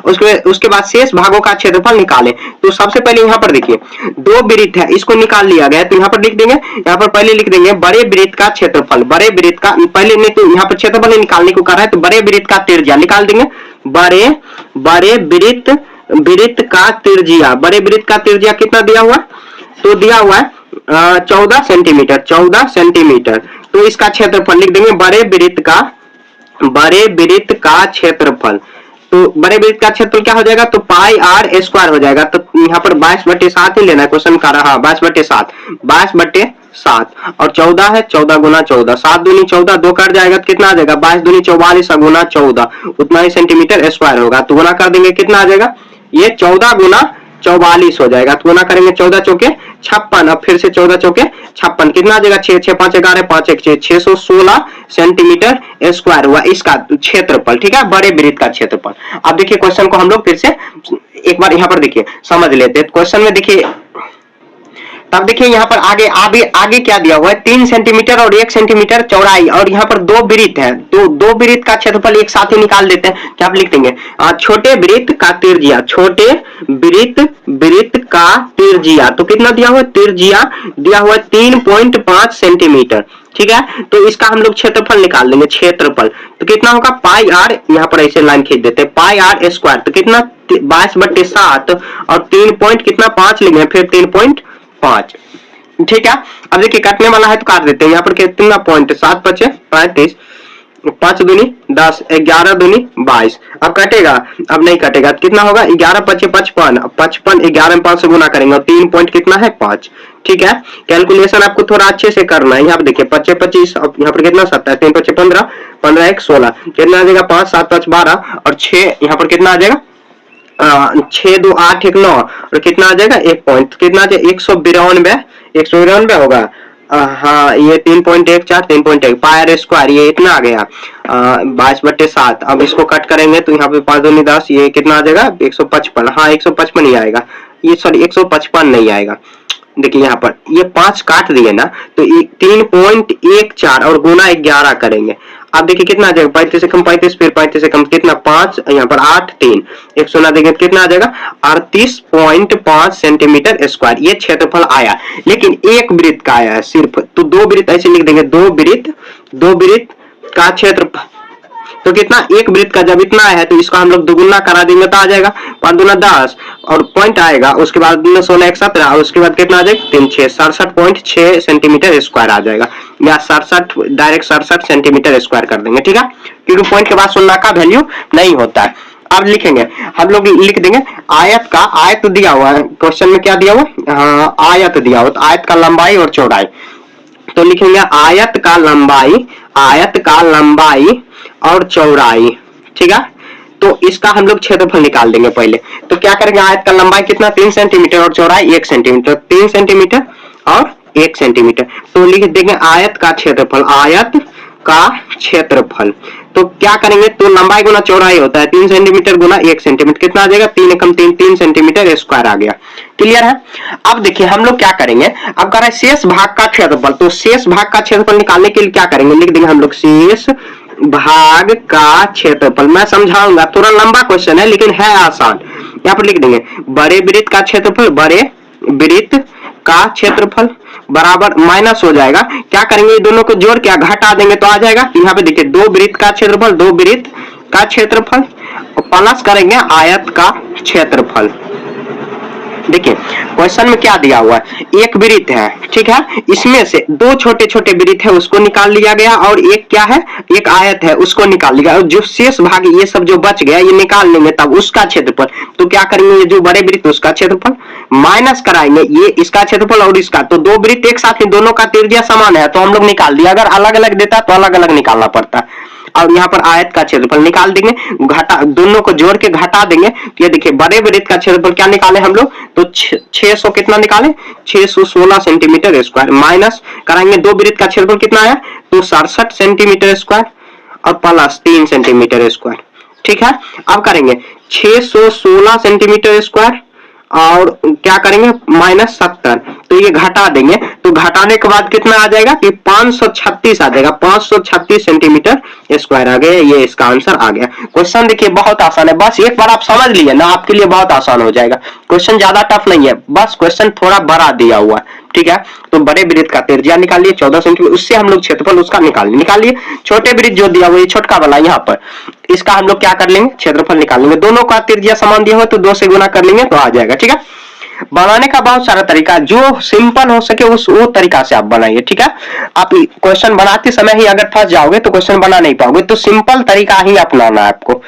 उसके बाद शेष भागों का क्षेत्रफल निकालें। तो सबसे पहले यहाँ पर देखिए 2 वृत्त है, इसको निकाल लिया गया, तो यहाँ पर लिख देंगे, यहाँ पर पहले लिख देंगे बड़े वृत्त का क्षेत्रफल, बड़े वृत्त का पहले नहीं, तो यहाँ पर क्षेत्रफल निकालने को कह रहा है, तो बड़े वृत्त का त्रिज्या निकाल देंगे, बड़े वृत्त का त्रिज्या, बड़े वृत्त का त्रिज्या कितना दिया हुआ, तो दिया हुआ है 14 सेंटीमीटर। तो इसका क्षेत्रफल लिख देंगे बड़े वृत्त का क्षेत्रफल, तो बड़े वृत्त का क्षेत्रफल क्या हो जाएगा, तो पाई आर स्क्वायर हो जाएगा। तो यहाँ पर 22/7 ही लेना है, क्वेश्चन का रहा 22/7 और 14 है, 14 गुना 14, 7 दूनी 14, 2 कट जाएगा तो कितना आ जाएगा, 22 दूनी 44 गुना 14, उतना ही सेंटीमीटर स्क्वायर होगा। तो गुना कर देंगे, कितना आ जाएगा, ये 14 गुना 44 हो जाएगा। तो गुना करेंगे 14 चौके 56, अब फिर से 14 चौके 56, कितना आ जाएगा, 6 6 5 11 5 1 6, 616 सेंटीमीटर स्क्वायर हुआ इसका क्षेत्रफल, ठीक है, बड़े वृत्त का क्षेत्रफल। अब देखिए क्वेश्चन को हम लोग फिर से एक बार यहाँ पर देखिए समझ लेते हैं। क्वेश्चन में देखिए, तब देखिए यहाँ पर आगे क्या दिया हुआ है, 3 सेंटीमीटर और 1 सेंटीमीटर चौड़ाई और यहाँ पर 2 वृत्त है, तो 2 वृत्त का क्षेत्रफल एक साथ ही निकाल देते हैं। क्या आप लिख देंगे, छोटे वृत्त का त्रिज्या, छोटे वृत्त का त्रिज्या, तो कितना दिया हुआ है, त्रिज्या दिया हुआ है 3.5 सेंटीमीटर, ठीक है। तो इसका हम लोग क्षेत्रफल निकाल लेंगे, क्षेत्रफल तो कितना होगा, पाई आर, यहाँ पर ऐसे लाइन खींच देते हैं, पाई आर स्क्वायर, तो कितना 22/7 और 3 पॉइंट कितना 5 लेंगे, फिर 3.5, ठीक है। अब देखिए काटने वाला है तो काट देते हैं, यहाँ पर कितना पॉइंट, 7 5 35, 5 दूनी 10, 11 दूनी 22, अब कटेगा, अब नहीं कटेगा, कितना होगा, 11 5 55, 55 11 में 5 से गुना करेंगे और 3 पॉइंट कितना है 5, ठीक है। कैलकुलेशन आपको थोड़ा अच्छे से करना है। यहाँ पर देखिए 5 25, यहाँ पर कितना 27, 3 5 15, 15 1 16, कितना आ जाएगा, 5 7 5 12 और 6 यहाँ पर कितना आ जाएगा, 6 2 8 1 9 और कितना आ जाएगा, 1 पॉइंट, कितना आ जाएगा 192 होगा, हाँ ये 3.14 3.1 पायर स्क्वायर, ये इतना आ गया 22/7। अब इसको कट करेंगे तो यहाँ पे 5 दूनी 10, ये कितना आ जाएगा 155, हाँ 155 ही आएगा, ये सॉरी 155 नहीं आएगा। देखिए यहाँ पर ये 5 काट दिए ना, तो 3.14 और गुना 11 करेंगे। अब देखिए कितना आ जाएगा, 35 से कम 35, फिर 35 से कम कितना 5, यहाँ पर 8 3 116 देंगे तो कितना आ जाएगा 38.5 सेंटीमीटर स्क्वायर, ये क्षेत्रफल आया। लेकिन एक वृत्त का आया है सिर्फ, तो 2 वृत्त ऐसे लिख देंगे, 2 वृत्त का क्षेत्रफल, तो कितना, एक वृत्त का जब इतना है तो इसको हम लोग दुगुना करा देंगे तो आ जाएगा 5 दूना 10 और पॉइंट आएगा, उसके बाद 16 1 17 और उसके बाद कितना आ जाएगा 3 6 67.6 सेंटीमीटर स्क्वायर आ जाएगा, या 67 डायरेक्ट 67 सेंटीमीटर स्क्वायर कर देंगे। ठीक है, क्योंकि पॉइंट के बाद 16 का वैल्यू नहीं होता है। अब लिखेंगे हम लोग, लिख देंगे आयत का, आयत दिया हुआ है क्वेश्चन में, क्या दिया हुआ, हाँ आयत दिया हुआ, तो आयत का लंबाई और चौड़ाई, तो लिखेंगे आयत का लंबाई, आयत का लंबाई और चौड़ाई। ठीक है, तो इसका हम लोग क्षेत्रफल निकाल देंगे पहले। तो क्या करेंगे, आयत का लंबाई कितना 3 सेंटीमीटर और चौड़ाई 1 सेंटीमीटर, 3 सेंटीमीटर और 1 सेंटीमीटर, तो लिख देंगे आयत का क्षेत्रफल, आयत का क्षेत्रफल। तो क्या करेंगे, तो लंबाई गुना चौड़ाई होता है 3 सेंटीमीटर गुना 1 सेंटीमीटर, कितना आ जाएगा 3 एकम 3 3 सेंटीमीटर स्क्वायर आ गया। क्लियर है। अब देखिए हम लोग क्या करेंगे, अब कर रहे हैं शेष भाग का क्षेत्रफल, तो शेष भाग का क्षेत्रफल निकालने के लिए क्या करेंगे, लिख देंगे हम लोग शेष भाग का क्षेत्रफल। मैं समझाऊंगा, थोड़ा लंबा क्वेश्चन है लेकिन है आसान। यहाँ पर लिख देंगे बड़े वृत्त का क्षेत्रफल, बड़े वृत्त का क्षेत्रफल बराबर माइनस हो जाएगा, क्या करेंगे दोनों को जोड़ के घटा देंगे तो आ जाएगा, यहाँ पे देखिए 2 वृत्त का क्षेत्रफल, 2 वृत्त का क्षेत्रफल प्लस करेंगे आयत का क्षेत्रफल। देखिए क्वेश्चन में क्या दिया हुआ है, एक वृत्त है, ठीक है, इसमें से 2 छोटे छोटे वृत्त है उसको निकाल लिया गया, और एक क्या है, एक आयत है उसको निकाल लिया, और जो शेष भाग ये सब जो बच गया ये निकाल लेंगे तब उसका क्षेत्रफल। तो क्या करेंगे, ये जो बड़े वृत्त उसका क्षेत्रफल माइनस कराएंगे ये इसका क्षेत्रफल और इसका, तो 2 वृत्त एक साथ में दोनों का त्रिज्या समान है तो हम लोग निकाल दिया, अगर अलग अलग देता तो अलग अलग निकालना पड़ता। और यहाँ पर आयत का क्षेत्रफल निकाल देंगे, घटा दोनों को जोड़ के घटा देंगे, तो ये देखिए बड़े वृत्त का क्षेत्रफल क्या निकाले हम लोग, तो 600 कितना निकाले 616 सेंटीमीटर स्क्वायर, माइनस कराएंगे 2 वृत्त का क्षेत्रफल कितना आया, तो 67 सेंटीमीटर स्क्वायर और प्लस 3 सेंटीमीटर स्क्वायर। ठीक है, अब करेंगे 616 सेंटीमीटर स्क्वायर और क्या करेंगे माइनस 70, तो ये घटा देंगे, तो घटाने के बाद कितना आ जाएगा कि 536 आ जाएगा, 536 सेंटीमीटर स्क्वायर आ गया, ये इसका आंसर आ गया। क्वेश्चन देखिए बहुत आसान है, बस एक बार आप समझ लिए ना आपके लिए बहुत आसान हो जाएगा, क्वेश्चन ज्यादा टफ नहीं है, बस क्वेश्चन थोड़ा बड़ा दिया हुआ है। ठीक है, तो बड़े वृत्त का त्रिज्या निकालिए 14 सेंटीमीटर, उससे हम लोग क्षेत्रफल उसका निकालिए, छोटे वृत्त जो दिया हुआ है छोटका वाला यहाँ पर, इसका हम लोग क्या कर लेंगे क्षेत्रफल निकाल लेंगे, दोनों का त्रिज्या समान दिया हुआ तो 2 से गुना कर लेंगे तो आ जाएगा। ठीक है, बनाने का बहुत सारा तरीका, जो सिंपल हो सके उस वो तरीका से आप बनाइए। ठीक है, आप क्वेश्चन बनाते समय ही अगर फंस जाओगे तो क्वेश्चन बना नहीं पाओगे, तो सिंपल तरीका ही अपनाना है आपको।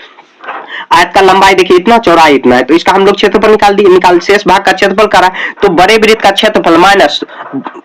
आयत का लंबाई देखिए इतना, चौड़ाई इतना है, तो इसका हम लोग क्षेत्रफल निकाल दिए, निकाल शेष भाग का क्षेत्रफल करा, तो बड़े वृत्त का क्षेत्रफल माइनस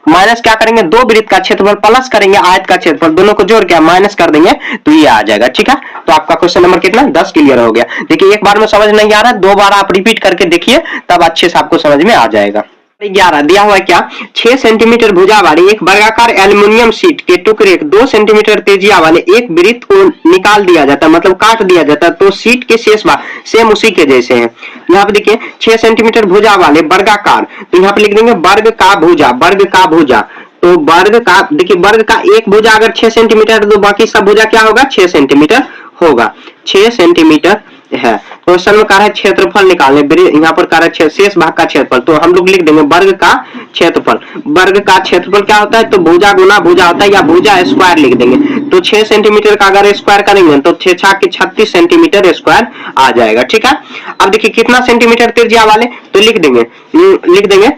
माइनस क्या करेंगे 2 वृत्त का क्षेत्रफल प्लस करेंगे आयत का क्षेत्रफल, दोनों को जोड़ के माइनस कर देंगे तो ये आ जाएगा। ठीक है, तो आपका क्वेश्चन नंबर कितना 10 क्लियर हो गया। देखिए एक बार में समझ नहीं आ रहा, 2 बार आप रिपीट करके देखिए तब अच्छे से आपको समझ में आ जाएगा। 11 दिया हुआ है क्या, 6 सेंटीमीटर भुजा वाली एक वर्गाकार एल्युमिनियम शीट के टुकड़े 2 सेंटीमीटर त्रिज्या वाले एक वृत्त को निकाल दिया जाता है, मतलब काट दिया जाता है, तो शीट के शेष भाग सेम उसी के जैसे हैं। यहाँ पे देखिए 6 सेंटीमीटर भुजा वाले वर्गाकार, तो यहाँ पे लिख देंगे वर्ग का भुजा, वर्ग का भुजा, तो वर्ग का देखिए वर्ग का एक भुजा अगर 6 सेंटीमीटर तो बाकी सब भुजा क्या होगा 6 सेंटीमीटर होगा, 6 सेंटीमीटर है। क्वेश्चन में कह रहा है क्षेत्रफल निकालने, यहाँ पर कह रहा है शेष भाग का क्षेत्रफल, तो हम लोग लिख देंगे वर्ग का क्षेत्रफल। वर्ग का क्षेत्रफल क्या होता है, तो भुजा गुना भुजा होता है, या भुजा स्क्वायर लिख देंगे, तो 6 सेंटीमीटर का अगर स्क्वायर करेंगे तो 6 6 के 36 सेंटीमीटर स्क्वायर आ जाएगा। ठीक है, अब देखिए कितना सेंटीमीटर त्रिज्या वाले, तो लिख देंगे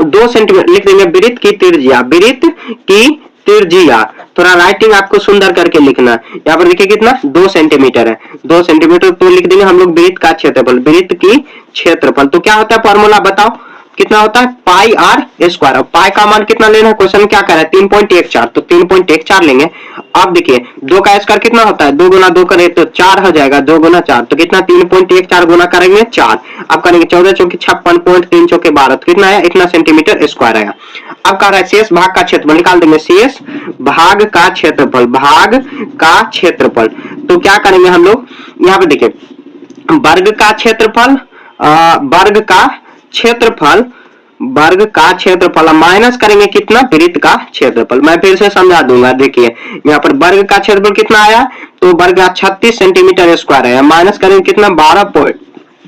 2 सेंटीमीटर लिख देंगे वृत्त की त्रिज्या, वृत्त की त्रिज्या, थोड़ा राइटिंग आपको सुंदर करके लिखना है। यहाँ पर देखिए कितना 2 सेंटीमीटर है, 2 सेंटीमीटर, तो लिख देंगे हम लोग वृत्त का क्षेत्रफल, वृत्त की क्षेत्रफल, तो क्या होता है फॉर्मूला बताओ कितना होता है पाई आर स्क्वायर, पाई का मान कितना लेना है, क्वेश्चन क्या कर रहा है 3.14, तो 3.14 लेंगे। अब देखिए 2 का स्क्वायर कितना होता है, 2 गुना 2 करें तो 4 हो जाएगा, 2 गुना 4 तो कितना 3.14 गुना करेंगे 4, अब करेंगे 14 चौके 56, 3 चौके 12, तो कितना आया इतना सेंटीमीटर स्क्वायर आया। अब कह रहा है शेष भाग का क्षेत्रफल निकाल देंगे, शेष भाग का क्षेत्रफल, भाग का क्षेत्रफल, तो क्या करेंगे हम लोग यहाँ पे देखिए वर्ग का क्षेत्रफल, वर्ग का क्षेत्रफल, वर्ग का क्षेत्रफल माइनस करेंगे कितना वृत्त का क्षेत्रफल। मैं फिर से समझा दूंगा, देखिए यहाँ पर वर्ग का क्षेत्रफल कितना आया, तो वर्ग का 36 सेंटीमीटर स्क्वायर है, माइनस करेंगे कितना 12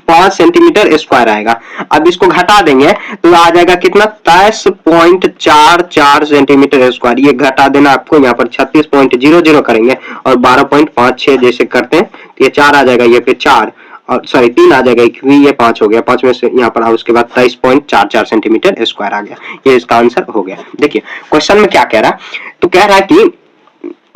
5 सेंटीमीटर स्क्वायर आएगा। अब इसको घटा देंगे तो आ जाएगा कितना 23.44 सेंटीमीटर स्क्वायर। ये घटा देना आपको, यहाँ पर 36.00 करेंगे और 12.56 जैसे करते हैं तो ये 4 आ जाएगा, ये पे 4 और सॉरी 3 आ जाएगा क्योंकि ये 5 हो गया, 5 में से यहाँ पर उसके बाद 23.44 सेंटीमीटर स्क्वायर आ गया। ये इसका आंसर हो गया। देखिए क्वेश्चन में क्या कह रहा है, तो कह रहा है कि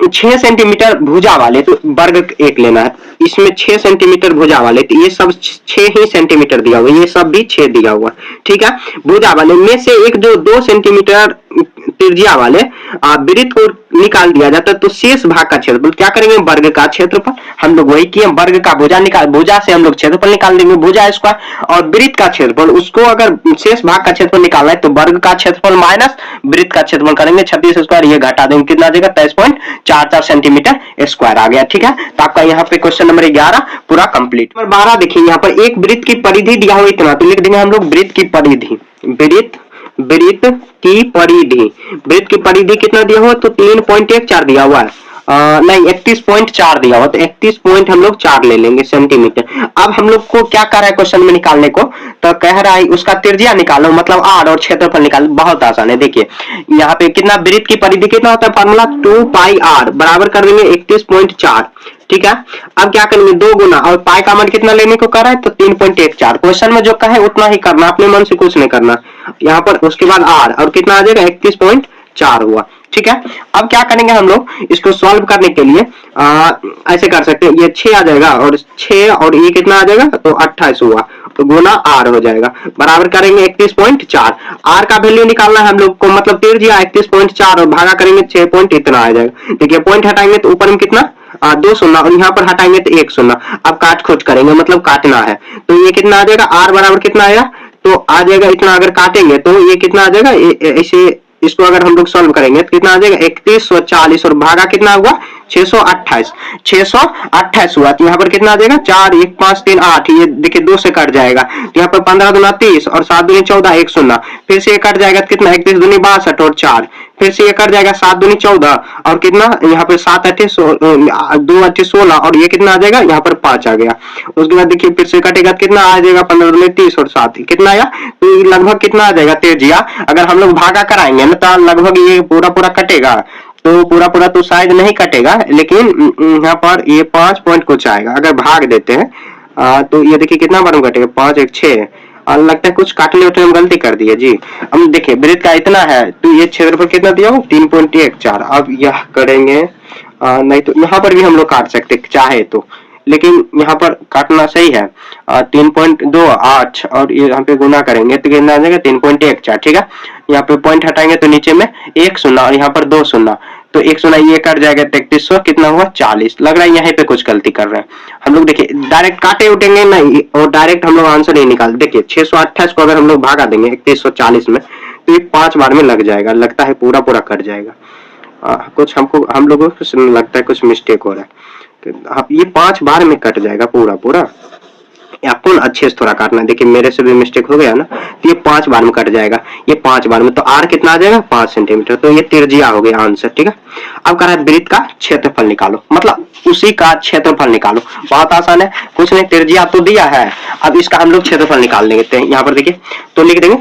6 सेंटीमीटर भुजा वाले, तो वर्ग एक लेना है, इसमें 6 सेंटीमीटर भुजा वाले, तो ये सब 6 ही सेंटीमीटर दिया हुआ, ये सब भी 6 दिया हुआ, ठीक है। भुजा वाले में से एक जो 2 सेंटीमीटर त्रिज्या वाले वृत्त को निकाल दिया जाता है, तो शेष भाग का क्षेत्रफल क्या करेंगे, वर्ग का क्षेत्रफल। हम लोग वही किए, वर्ग का भुजा निकाल, भुजा से हम लोग क्षेत्रफल निकाल देंगे, भुजा स्क्वायर, और वृत्त का क्षेत्रफल, उसको अगर शेष भाग का क्षेत्रफल निकालना है तो वर्ग का क्षेत्रफल माइनस वृत्त का क्षेत्रफल करेंगे, 36 स्क्वायर, ये घटा देंगे, कितना आ जाएगा 23.44 सेंटीमीटर स्क्वायर आ गया, ठीक है। तो आपका यहाँ पे क्वेश्चन नंबर 11 पूरा कंप्लीट। नंबर 12 देखिए, यहाँ पर एक वृत्त की परिधि दिया हुआ इतना, तो लिख देंगे हम लोग वृत्त की परिधि, वृत्त की परिधि, वृत्त की परिधि कितना दिया हुआ, तो 3.14 दिया हुआ है, नहीं 31.4 दिया हुआ, तो 31 पॉइंट हम लोग 4 ले लेंगे सेंटीमीटर। अब हम लोग को क्या कर रहा है क्वेश्चन में निकालने को, तो कह रहा है उसका त्रिज्या निकालो, मतलब r और क्षेत्रफल निकालो। बहुत आसान है, देखिए यहाँ पे कितना वृत्त की परिधि कितना होता है, फार्मूला 2 पाई r बराबर कर देंगे 31.4, ठीक है। अब क्या करेंगे 2 गुना, और पाई का मान कितना लेने को कर रहा है, तो 3.14। क्वेश्चन में जो कहे उतना ही करना, अपने मन से कुछ नहीं करना। यहाँ पर उसके बाद r और कितना आ जाएगा 31.4 हुआ, ठीक है। अब क्या करेंगे हम लोग इसको सॉल्व करने के लिए ऐसे कर सकते हैं, ये 6 आ जाएगा और 6 और ये कितना आ जाएगा, तो 28 हुआ, तो गुना r हो जाएगा, बराबर करेंगे 31.4। r का वैल्यू निकालना है हम लोग को, मतलब त्रिज्या 31.4 और भागा करेंगे 6 पॉइंट इतना आ जाएगा। देखिए पॉइंट हटाएंगे तो ऊपर में कितना 2 शून्य, और यहाँ पर हटाएंगे तो 1 शून्य। अब काट खोज करेंगे, मतलब काटना है, तो ये कितना आ जाएगा, r बराबर कितना आएगा, तो आ जाएगा इतना। अगर काटेंगे तो ये कितना आ जाएगा, ऐसे इसको अगर हम लोग सॉल्व करेंगे तो कितना आ जाएगा 3140, और भागा कितना हुआ 628 हुआ, तो यहाँ पर कितना आ जाएगा 4 1 5 3 8, ये देखिए 2 से कट जाएगा, तो यहाँ पर 15 दूना 30 और 7 दूनी 14 1 शून्य, फिर से ये कट जाएगा तो कितना 31 दूनी 62 और 4, फिर से ये कट जाएगा 7 दूनी 14 और कितना यहाँ पर 7 8 2 8 16, और ये कितना आ जाएगा यहाँ पर 5 आ गया। उसके बाद देखिए फिर से कटेगा कितना आ जाएगा 15 दूनी 30 और 7 कितना आया, तो लगभग कितना आ जाएगा त्रिज्या, अगर हम लोग भागा कराएंगे ना तो लगभग ये पूरा कटेगा, तो पूरा तो शायद नहीं कटेगा, लेकिन यहाँ पर ये 5 पॉइंट कुछ आएगा। अगर भाग देते हैं तो ये देखिए कितना बार में कटेगा 5 1 6, और लगता है कुछ काटने उठने में गलती कर दी है जी। हम देखिए वृत्त का इतना है, तो ये क्षेत्रफल कितना दिया हो 3.14। अब यह करेंगे नहीं तो यहाँ पर भी हम लोग काट सकते चाहे तो, लेकिन यहाँ पर काटना सही है 3.28 और ये यहाँ पे गुना करेंगे तो कितना आ जाएगा 3.14, ठीक है। यहाँ पे पॉइंट हटाएंगे तो नीचे में 1 शून्य और यहाँ पर 2 शून्य, तो 1 शून्य ये कट जाएगा 3300, कितना हुआ 40। लग रहा है यहाँ पे कुछ गलती कर रहे हैं हम लोग। देखिए डायरेक्ट काटे उठेंगे नहीं और डायरेक्ट हम लोग आंसर नहीं निकाल। देखिए 628 को अगर हम लोग भागा देंगे 3140 में तो ये 5 बार में लग जाएगा, लगता है पूरा कट जाएगा। कुछ हम लोगों को लगता है कुछ मिस्टेक हो रहा है, तो ये 5 बार में कट जाएगा पूरा। आपको अच्छे से थोड़ा काटना, देखिए मेरे से भी मिस्टेक हो गया ना, तो ये 5 बार में कट जाएगा, ये 5 बार में, तो r कितना आ जाएगा 5 सेंटीमीटर, तो ये त्रिज्या हो गया आंसर, ठीक है। अब कह रहा है वृत्त का क्षेत्रफल निकालो, मतलब उसी का क्षेत्रफल निकालो। बहुत आसान है, कुछ नहीं, त्रिज्या तो दिया है, अब इसका हम लोग क्षेत्रफल निकाल लेते हैं। यहाँ पर देखिए तो लिख देंगे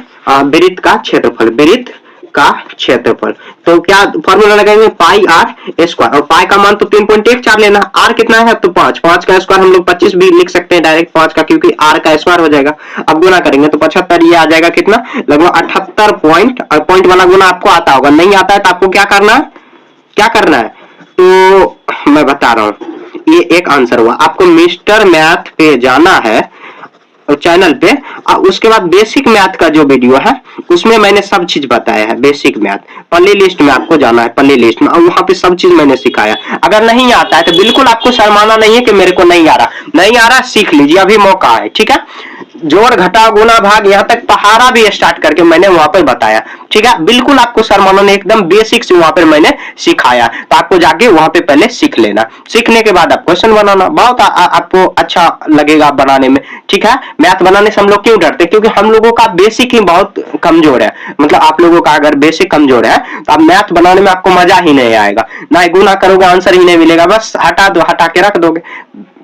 वृत्त का क्षेत्रफल, वृत्त का क्षेत्रफल, तो क्या फॉर्मूला लगाएंगे पाई आर स्क्वायर, और पाई का मान तो 3.14 लेना, आर कितना है तो 5 का स्क्वायर हम लोग 25 भी लिख सकते हैं डायरेक्ट 5 का, क्योंकि आर का स्क्वायर हो जाएगा। अब गुना करेंगे तो 75, ये आ जाएगा कितना लगभग 78 पॉइंट, और पॉइंट वाला गुना आपको आता होगा, नहीं आता है तो आपको क्या करना है, तो मैं बता रहा हूँ, ये एक आंसर हुआ। आपको मिस्टर मैथ पे जाना है चैनल पे, उसके बाद बेसिक मैथ का जो वीडियो है उसमें मैंने सब चीज बताया है। बेसिक मैथ प्ले लिस्ट में आपको जाना है, प्ले लिस्ट में, और वहां पे सब चीज मैंने सिखाया। अगर नहीं आता है तो बिल्कुल आपको शर्माना नहीं है कि मेरे को नहीं आ रहा, सीख लीजिए, अभी मौका है, ठीक है। जोड़ घटा गुना भाग यहाँ तक पहाड़ा भी स्टार्ट करके मैंने वहां पर बताया, ठीक है। बिल्कुल आपको शर्माना नहीं, एकदम बेसिक से वहां पर मैंने सिखाया, तो आपको जाके वहां पे पहले सीख लेना, सीखने के बाद आप क्वेश्चन बनाना, बहुत आपको अच्छा लगेगा बनाने में, ठीक है। मैथ बनाने से हम लोग क्यों डरते, क्योंकि हम लोगों का बेसिक ही बहुत कमजोर है, मतलब आप लोगों का अगर बेसिक कमजोर है तो आप मैथ बनाने में आपको मजा ही नहीं आएगा, ना गुना करोगे आंसर ही नहीं मिलेगा, बस हटा के रख दोगे,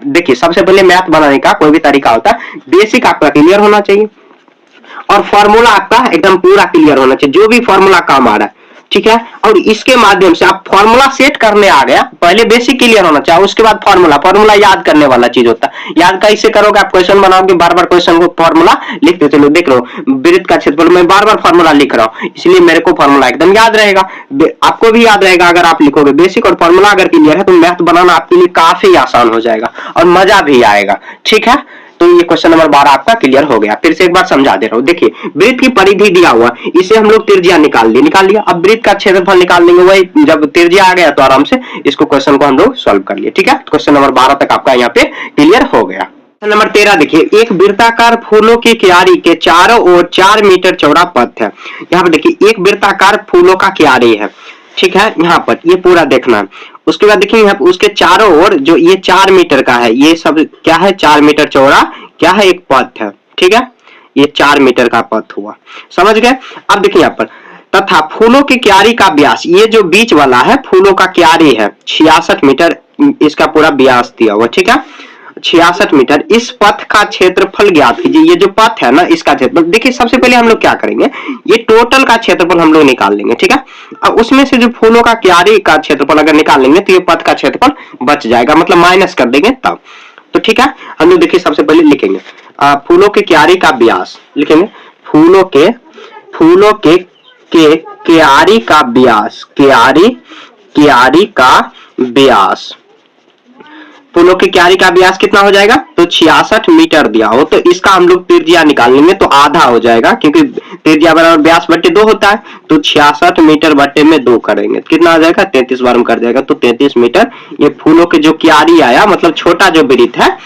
देखिए सबसे पहले मैथ बनाने का कोई भी तरीका होता है, बेसिक आपका क्लियर होना चाहिए और फॉर्मूला आपका एकदम पूरा क्लियर होना चाहिए, जो भी फॉर्मूला काम आ रहा है, ठीक है। और इसके माध्यम से आप फॉर्मूला सेट करने आ गया, पहले बेसिक क्लियर होना चाहिए, उसके बाद फॉर्मूला याद करने वाला चीज होता है। याद कैसे करोगे, आप क्वेश्चन बनाओगे, बार बार क्वेश्चन को फॉर्मूला लिखते चलो। देख लो वृत्त का क्षेत्रफल, मैं बार बार फॉर्मूला लिख रहा हूं, इसलिए मेरे को फॉर्मूला एकदम याद रहेगा, आपको भी याद रहेगा अगर आप लिखोगे। बेसिक और फॉर्मूला अगर क्लियर है तो मैथ बनाना आपके लिए काफी आसान हो जाएगा और मजा भी आएगा, ठीक है। तो ये क्वेश्चन नंबर 12 आपका क्लियर हो गया। फिर से एक बार समझा दे रहा हूं, देखिए वृत्त की परिधि दिया हुआ, इसे हम लोग त्रिज्या निकाल लिया। अब वृत्त का क्षेत्रफल निकाल लेंगे, वही जब त्रिज्या आ गया तो आराम से इसको क्वेश्चन को हम लोग सॉल्व कर लिए, ठीक है। क्वेश्चन नंबर 12 तक आपका यहाँ पे क्लियर हो गया। क्वेश्चन नंबर 13 देखिए, एक वृत्ताकार फूलों की क्यारी के चारों ओर 4 मीटर चौड़ा पथ है। यहाँ पर देखिए एक वृत्ताकार फूलों का क्यारी है, ठीक है, यहाँ पर ये पूरा देखना है। उसके बाद देखिए यहाँ पर उसके चारों ओर जो ये 4 मीटर का है, ये सब क्या है, 4 मीटर चौड़ा क्या है, एक पथ है, ठीक है। ये 4 मीटर का पथ हुआ, समझ गए। अब देखिए यहाँ पर, तथा फूलों की क्यारी का व्यास, ये जो बीच वाला है फूलों का क्यारी है 66 मीटर, इसका पूरा व्यास दिया हुआ, ठीक है, 66 मीटर। इस पथ का क्षेत्रफल ज्ञात कीजिए। ये जो पथ है ना, इसका क्षेत्रफल देखिए, सबसे पहले हम लोग क्या करेंगे, ये टोटल का क्षेत्रफल हम लोग निकाल लेंगे, ठीक है। अब उसमें से जो फूलों का क्यारी का क्षेत्रफल अगर निकाल लेंगे तो ये पथ का क्षेत्रफल बच जाएगा, मतलब माइनस कर देंगे तब, तो ठीक है। हम लोग देखिए सबसे पहले लिखेंगे फूलों के क्यारी का व्यास, लिखेंगे फूलों के क्यारी का व्यास, क्यारी का व्यास, फूलों की क्यारी का व्यास कितना हो जाएगा, तो 66 मीटर दिया हो, तो इसका हम लोग त्रिज्या निकाल लेंगे तो आधा हो जाएगा, क्योंकि त्रिज्या बराबर व्यास बट्टे 2 होता है, तो 66 मीटर बट्टे में 2 करेंगे कितना आ जाएगा, 33 बार में कर जाएगा, तो 33 मीटर। ये फूलों के जो क्यारी आया, मतलब छोटा जो वृत्त है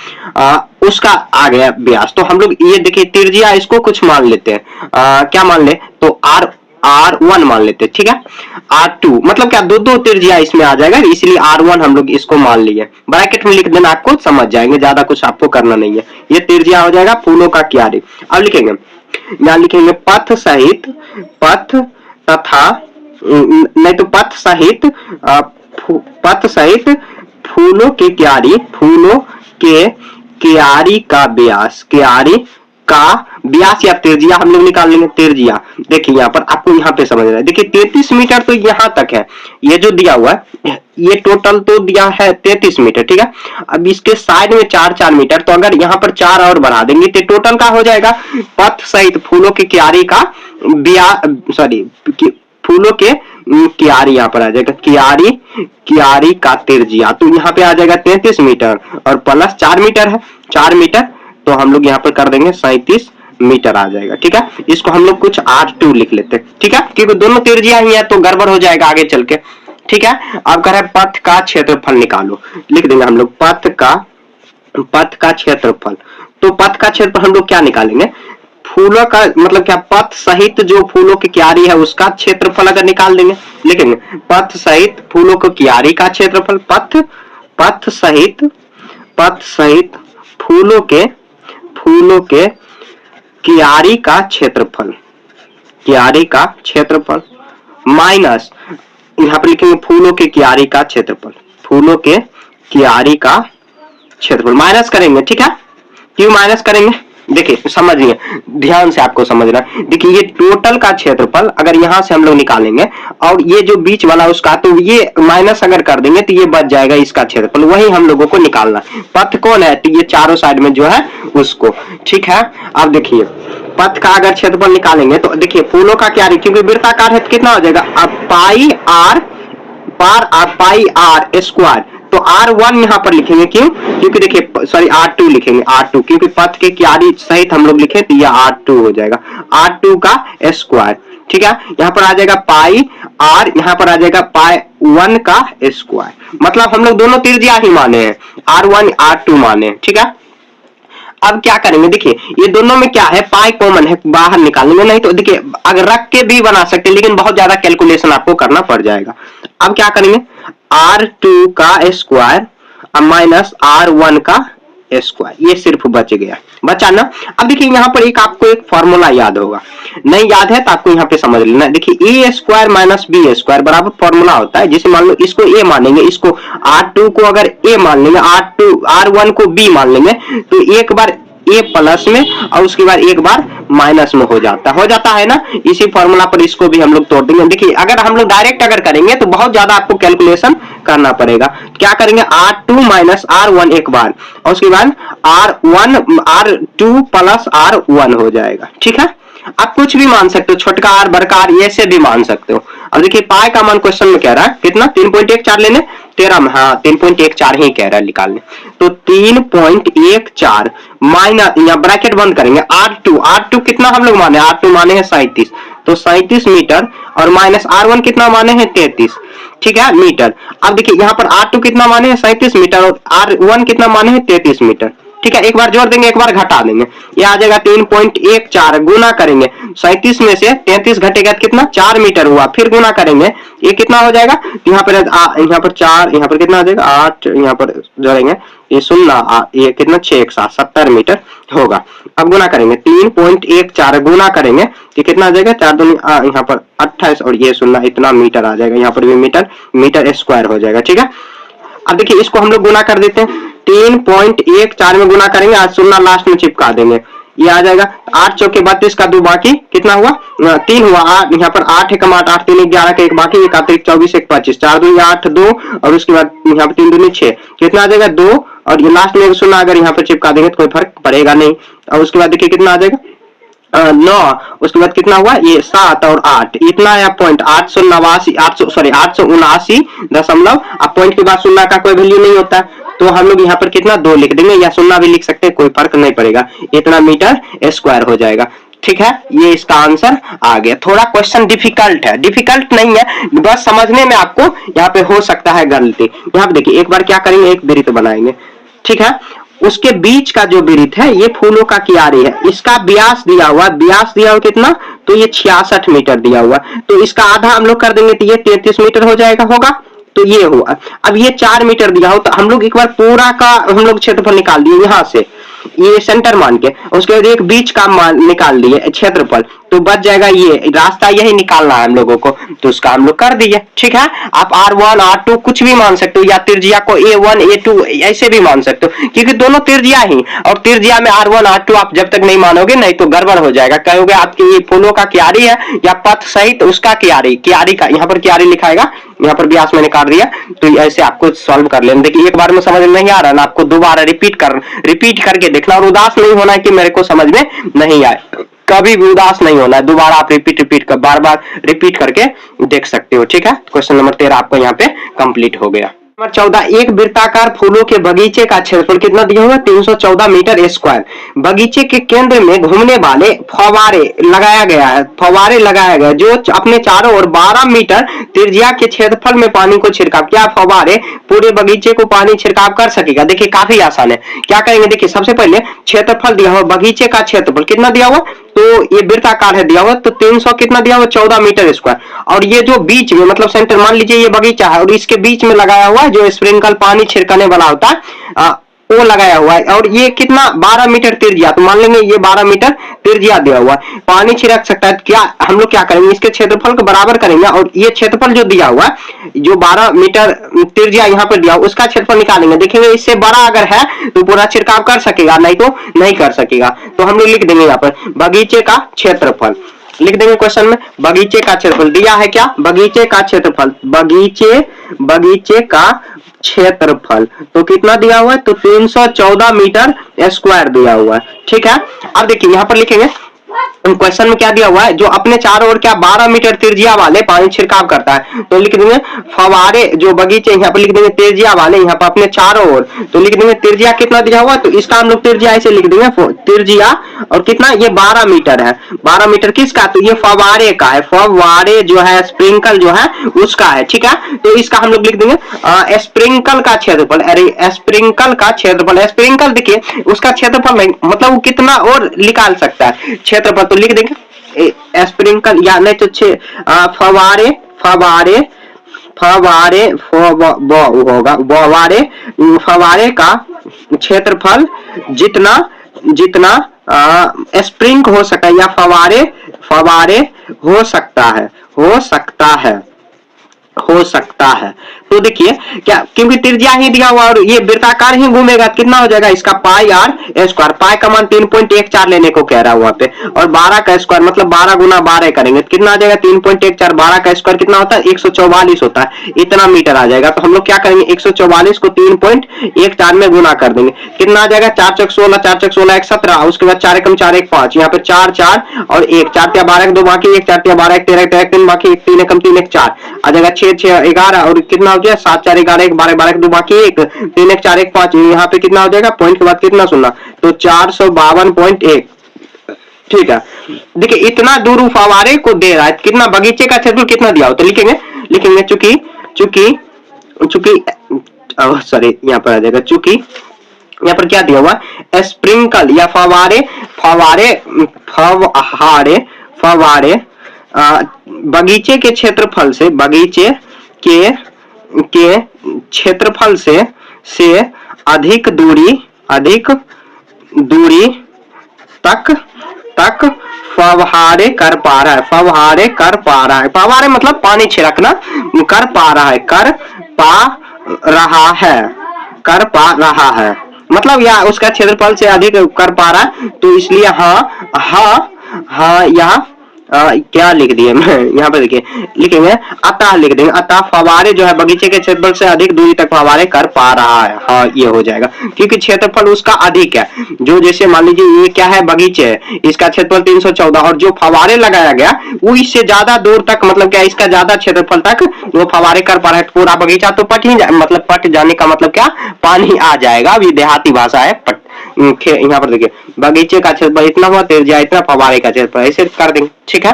उसका आ गया व्यास। तो हम लोग ये देखिए त्रिज्या इसको कुछ मान लेते हैं, क्या मान ले, तो R1 मान लेते हैं, ठीक है। R2 मतलब क्या, दो त्रिज्या इसमें आ जाएगा, इसलिए R1 हम लोग इसको मान लिए, ब्रैकेट में लिख देना, आपको समझ जाएंगे, ज्यादा कुछ आपको करना नहीं है। ये त्रिज्या हो जाएगा फूलों का क्यारी। अब लिखेंगे, यहाँ लिखेंगे पथ सहित, पथ तथा नहीं तो पथ सहित फूलों के क्यारी, फूलों के क्यारी का व्यास, क्यारी का व्यास या त्रिज्या हम लोग निकाल लेंगे। त्रिज्या देखिए यहाँ पर आपको यहाँ पे समझ रहा है, देखिए 33 मीटर तो यहाँ तक है, ये जो दिया हुआ है ये टोटल तो दिया है 33 मीटर, ठीक है। अब इसके साइड में 4-4 मीटर, तो अगर यहाँ पर 4 और बढ़ा देंगे तो टोटल का हो जाएगा पथ सहित फूलों की क्यारी का फूलों के क्यारी, यहाँ पर आ जाएगा क्यारी का त्रिज्या, तो यहाँ पे आ जाएगा 33 मीटर और प्लस 4 मीटर है, 4 मीटर, तो हम लोग यहाँ पर कर देंगे 37 मीटर आ जाएगा, ठीक है। इसको हम लोग कुछ R2 लिख लेते हैं, ठीक है, क्योंकि दोनों त्रिज्या ही है तो गड़बड़ हो जाएगा आगे चल के, ठीक है। अब कह रहे हैं पथ का क्षेत्रफल निकालो, लिख देंगे हम लोग पथ का क्षेत्रफल। तो पथ का क्षेत्रफल हम लोग क्या निकालेंगे, फूलों का मतलब क्या, पथ सहित जो फूलों की क्यारी है उसका क्षेत्रफल अगर निकाल देंगे, लिखेंगे पथ सहित फूलों की क्यारी का क्षेत्रफल, पथ सहित फूलों के क्यारी का क्षेत्रफल, माइनस यहाँ पर लिखेंगे फूलों के क्यारी का क्षेत्रफल, फूलों के क्यारी का क्षेत्रफल माइनस करेंगे, ठीक है। क्यों माइनस करेंगे, देखिए समझिए, ध्यान से आपको समझना। देखिए ये टोटल का क्षेत्रफल अगर यहां से हम लोग निकालेंगे और ये जो बीच वाला उसका, तो ये माइनस अगर कर देंगे तो ये बच जाएगा इसका क्षेत्रफल, वही हम लोगों को निकालना। पथ कौन है, तो ये चारों साइड में जो है उसको, ठीक है। अब देखिए पथ का अगर क्षेत्रफल निकालेंगे तो देखिए फूलों का क्यारी, क्योंकि वृत्ताकार है तो कितना हो जाएगा, अब पाई आर स्क्वायर, तो R1 यहाँ पर लिखेंगे, क्यों, क्योंकि देखिए सॉरी R2 लिखेंगे, R2 क्योंकि पथ के क्यारी सहित हम लोग लिखे तो यह R2 हो जाएगा, R2 का स्क्वायर, ठीक है। यहाँ पर आ जाएगा पाई आर, यहाँ पर आ जाएगा पाई 1 का स्क्वायर, मतलब हम लोग दोनों त्रिज्या ही माने हैं, R1 R2 माने हैं, ठीक है। अब क्या करेंगे, देखिए ये दोनों में क्या है, पाई कॉमन है, बाहर निकालेंगे, नहीं तो देखिए अगर रख के भी बना सकते हैं, लेकिन बहुत ज्यादा कैलकुलेशन आपको करना पड़ जाएगा। अब क्या करेंगे, R2 का स्क्वायर माइनस R1 का स्क्वायर, ये सिर्फ बच गया, बचा ना। अब देखिए यहाँ पर एक आपको एक फॉर्मूला याद होगा, नहीं याद है तो आपको यहाँ पे समझ लेना। देखिए ए स्क्वायर माइनस बी स्क्वायर बराबर फॉर्मूला होता है, जैसे मान लो इसको ए मानेंगे, इसको R2 को अगर ए मान लेंगे, R1 को बी मान लेंगे, तो एक बार ए प्लस में और उसके बाद एक बार माइनस में हो जाता है ना। इसी फॉर्मूला पर इसको भी हम लोग तोड़ देंगे। देखिए अगर हम लोग डायरेक्ट अगर करेंगे तो बहुत ज्यादा आपको कैलकुलेशन करना पड़ेगा। क्या करेंगे, R2 माइनस R1 एक बार, और उसके बाद R2 प्लस R1 हो जाएगा। ठीक है, आप कुछ भी मान सकते हो, छोटका आर बड़का आर ये से भी मान सकते हो। अब देखिए पाई का मान क्वेश्चन में कह रहा है कितना, 3.14 लेने 13 में, हाँ 3.14 ही कह रहा है निकालने, तो 3.14 माइनस, यहाँ ब्रैकेट बंद करेंगे, R2 कितना हम लोग माने, R2 माने हैं 37, तो 37 मीटर, और माइनस R1 कितना माने हैं 33, ठीक है मीटर। अब देखिए यहाँ पर R2 कितना माने हैं 37 मीटर और R1 कितना माने हैं 33 मीटर। ठीक है, एक बार जोड़ देंगे एक बार घटा देंगे, ये आ जाएगा 3.14, गुना करेंगे 37 में से 33 घटेगा कितना 4 मीटर हुआ, फिर गुना करेंगे ये कितना हो जाएगा, यहाँ पर 4, यहाँ पर कितना आ जाएगा 8, यहाँ पर जोड़ेंगे ये 0, ये कितना 6 1 7 70 मीटर होगा। अब गुना करेंगे 3.14 गुना करेंगे ये कितना आ जाएगा 4 दूनी यहाँ पर 28 और ये 0 इतना मीटर आ जाएगा, यहाँ पर भी मीटर स्क्वायर हो जाएगा। ठीक है, अब देखिए इसको हम लोग गुना कर देते हैं, 3.14 में गुना करेंगे, आज 0 लास्ट में चिपका देंगे, ये आ जाएगा 8 चौके 32 का 2 बाकी कितना हुआ 3 हुआ, यहाँ पर 8 एकम 8 8 3 11 का 1 बाकी, 1 8 24 1 25, 4 2 8 2 और उसके बाद यहाँ पर 3 2 6 कितना आ जाएगा 2, और ये लास्ट में 0 अगर यहाँ पर चिपका देंगे तो कोई फर्क पड़ेगा नहीं। और उसके बाद देखिए कितना आ जाएगा 9, उसके बाद कितना हुआ ये 7 और 8, इतना आया पॉइंट 879.दशमलव। अब पॉइंट के बाद 0 का कोई वैल्यू नहीं होता, तो हम लोग यहाँ पर कितना 2 लिख देंगे, या 0 भी लिख सकते हैं, कोई फर्क नहीं पड़ेगा, इतना मीटर स्क्वायर हो जाएगा। ठीक है, ये इसका आंसर आ गया। थोड़ा क्वेश्चन डिफिकल्ट है, डिफिकल्ट नहीं है, बस समझने में आपको यहाँ पे हो सकता है गलती। यहाँ पे देखिए एक बार क्या करेंगे, एक वृत्त बनाएंगे, ठीक है, उसके बीच का जो वृत्त है ये फूलों का क्यारी है, इसका व्यास दिया हुआ कितना, तो ये 66 मीटर दिया हुआ, तो इसका आधा हम लोग कर देंगे तो ये 33 मीटर हो जाएगा, होगा तो ये हुआ। अब ये 4 मीटर दिया हो तो हम लोग एक बार पूरा का हम लोग क्षेत्रफल निकाल दिए, यहाँ से ये सेंटर मान के, उसके बाद एक बीच का मान निकाल दिए क्षेत्रफल, तो बच जाएगा, ये रास्ता यही निकालना है हम लोगों को, तो उसका हम लोग कर दिए। ठीक है, आप R1 R2 कुछ भी मान सकते हो, या त्रिज्या को A1 A2 ऐसे भी मान सकते हो, क्योंकि दोनों त्रिज्या ही, और त्रिज्या में R1 R2 आप जब तक नहीं मानोगे नहीं तो गड़बड़ हो जाएगा, कहोगे आपकी ये फूलों का क्यारी है या पथ सहित उसका क्यारी का, यहाँ पर क्यारी लिखाएगा, यहाँ पर व्यास मैंने काट दिया, तो ऐसे आपको सॉल्व कर लेना। देखिए एक बार में समझ में नहीं आ रहा ना, आपको दोबारा रिपीट करके देखना, और उदास नहीं होना है कि मेरे को समझ में नहीं आए, कभी भी उदास नहीं होना है, दोबारा आप रिपीट कर बार रिपीट करके देख सकते हो। ठीक है, क्वेश्चन नंबर 13 आपको यहाँ पे कंप्लीट हो गया। नंबर 14, एक वृत्ताकार फूलों के बगीचे का क्षेत्रफल कितना दिया हुआ 314 मीटर स्क्वायर। बगीचे के केंद्र में घूमने वाले फव्वारे लगाया गया जो अपने चारों ओर 12 मीटर त्रिज्या के क्षेत्रफल में पानी को छिड़काव, क्या फव्वारे पूरे बगीचे को पानी छिड़काव कर सकेगा। देखिए काफी आसान है, क्या करेंगे, देखिए सबसे पहले क्षेत्रफल दिया हुआ, बगीचे का क्षेत्रफल कितना दिया हुआ, तो ये वृत्ताकार है दिया हुआ, तो 300 कितना दिया हुआ 14 मीटर स्क्वायर, और ये जो बीच में मतलब सेंटर मान लीजिए ये बगीचा है और इसके बीच में लगाया हुआ जो स्प्रिंकल पानी छिड़कने वाला होता है वो लगाया हुआ है, और ये कितना 12 मीटर त्रिज्या, तो मान लेंगे ये 12 मीटर त्रिज्या दिया हुआ है, पानी छिड़क सकता है। क्या हम लोग क्या करेंगे, इसके क्षेत्रफल को बराबर करेंगे, और ये क्षेत्रफल जो दिया हुआ है जो 12 मीटर त्रिज्या यहाँ पर दिया हुआ उसका क्षेत्रफल निकालेंगे, देखेंगे इससे बड़ा अगर है तो पूरा छिड़काव कर सकेगा, नहीं तो नहीं कर सकेगा। तो हम लोग लिख देंगे यहाँ पर बगीचे का क्षेत्रफल, लिख देंगे क्वेश्चन में, बगीचे का क्षेत्रफल दिया है, क्या बगीचे का क्षेत्रफल, बगीचे का क्षेत्रफल तो कितना दिया हुआ है, तो 314 मीटर स्क्वायर दिया हुआ है। ठीक है, अब देखिए यहाँ पर लिखेंगे क्वेश्चन में क्या दिया हुआ है, जो अपने चारों ओर क्या 12 मीटर त्रिज्या वाले पानी छिड़काव करता है, तो लिख देंगे फव्वारे जो बगीचे, यहाँ पर लिख देंगे त्रिज्या वाले, यहाँ पर अपने चारों ओर, तो लिख देंगे त्रिज्या कितना दिया हुआ, तो इसका हम लोग त्रिज्या ऐसे लिख देंगे, त्रिज्या और कितना ये 12 मीटर है, 12 मीटर किसका, तो ये फव्वारे का है, फव्वारे जो है स्प्रिंकल जो है उसका है। ठीक है, तो इसका हम लोग लिख देंगे स्प्रिंकल का क्षेत्रफल, अरे स्प्रिंकल का क्षेत्रफल, स्प्रिंकल देखिए उसका क्षेत्रफल नहीं मतलब वो कितना और निकाल सकता है क्षेत्रफल, तो लिख देंगे स्प्रिंकल, या नहीं तो फव्वारे होगा फव्वारे का क्षेत्रफल जितना जितना स्प्रिंग हो सका या फवारे हो सकता है। तो देखिए क्या, क्योंकि त्रिज्या ही दिया हुआ और ये वृत्ताकार ही घूमेगा, कितना हो जाएगा इसका पाई आर स्क्वायर। पाई का मान 3.14 लेने को कह रहा है वहां पे, और 12 का स्क्वायर मतलब 12 गुना 12 करेंगे तो कितना आ जाएगा 3.14। 12 का स्क्वायर कितना होता है 144 होता है, इतना मीटर आ जाएगा। तो हम लोग क्या करेंगे 144 को 3.14 में गुना कर देंगे, कितना आ जाएगा 4 चौक 16, 4 चौक 16 1 17, उसके बाद 4 एकम 4 1 5, यहाँ पे 4 4 और 1, 4 तिया 12 2 बाकी 1, 4 तिया 12 1 13 1 3 बाकी 1, 3 एकम 3 1 4 आ जाएगा 6 6 11 और कितना हो गया 7 4 11 1 12 12 2 बाकी 1, 3 1 4 1 5, यहाँ पे कितना हो जाएगा पॉइंट के बाद कितना सुनना, तो 452.1। ठीक है, देखिए इतना दूर फवारे को दे रहा है, कितना बगीचे का क्षेत्रफल कितना दिया हो तो लिखेंगे चूंकि यहाँ पर आ जाएगा, चूंकि यहाँ पर क्या दिया हुआ स्प्रिंकल या फवारे बगीचे के क्षेत्रफल से अधिक दूरी तक फवारे कर पा रहा है। फवारे मतलब पानी छिड़कना, कर पा रहा है मतलब या उसका क्षेत्रफल से अधिक कर पा रहा है, तो इसलिए हाँ क्या लिख दिए मैं यहाँ पे, देखिए लिखेंगे अतः, लिख देंगे अतः फवारे जो है बगीचे के क्षेत्रफल से अधिक दूरी तक फवारे कर पा रहा है। हाँ ये हो जाएगा, क्योंकि क्षेत्रफल उसका अधिक है। जो जैसे मान लीजिए ये क्या है बगीचे है, इसका क्षेत्रफल 314 और जो फवारे लगाया गया वो इससे ज्यादा दूर तक मतलब क्या इसका ज्यादा क्षेत्रफल तक वो फवारे कर पा रहा है। पूरा बगीचा तो पट जाने का मतलब क्या पानी आ जाएगा, अभी देहाती भाषा है पट। यहाँ पर देखिए बगीचे का क्षेत्रफल इतना हुआ, त्रिज्या इतना, फवारे का क्षेत्रफल, ऐसे कर देंगे। ठीक है,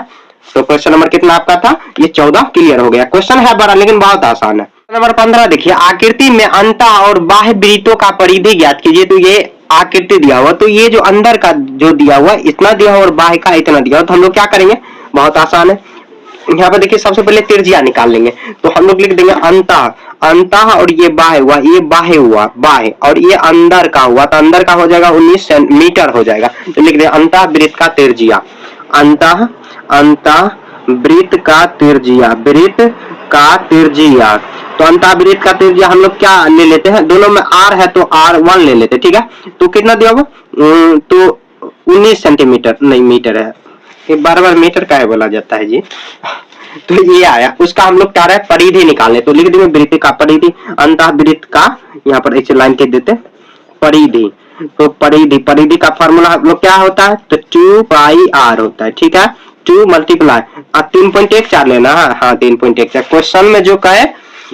तो क्वेश्चन नंबर कितना आपका था, ये 14 क्लियर हो गया। क्वेश्चन है बड़ा लेकिन बहुत आसान है। नंबर 15 देखिए, आकृति में अंत और बाह्य वृत्तों का परिधि ज्ञात कीजिए। तो ये आकृति दिया हुआ, तो ये जो अंदर का जो दिया हुआ इतना दिया हुआ और बाह्य का इतना दिया हुआ, तो हम लोग क्या करेंगे बहुत आसान है। यहाँ पर देखिए सबसे पहले त्रिज्या निकाल लेंगे, तो हम लोग लिख देंगे अंतः और ये बाह्य हुआ, ये बाह्य हुआ बाह्य, और ये अंदर का हुआ, तो अंदर का हो जाएगा 19 मीटर हो जाएगा। तो लिख देंगे अंतः वृत्त का त्रिज्या, अंतः वृत्त का त्रिज्या, तो अंतः वृत्त का त्रिज्या हम लोग क्या ले लेते हैं, दोनों में r है तो r1 ले लेते हैं। ठीक है, तो कितना दिया होगा तो 19 सेंटीमीटर, नहीं मीटर है, बार मीटर का है बोला जाता है जी। तो ये आया, उसका हम लोग क्या रहा है परिधि निकालने, तो लिख देंगे वृत्त का परिधि, अंतः वृत्त का, यहाँ पर ऐसे लाइन के देते परिधि। तो परिधि का फॉर्मूला हम लोग क्या होता है, तो 2 पाई r होता है। ठीक है, 2 मल्टीप्लाई 3.14 लेना है, हाँ 3.14 क्वेश्चन में जो का है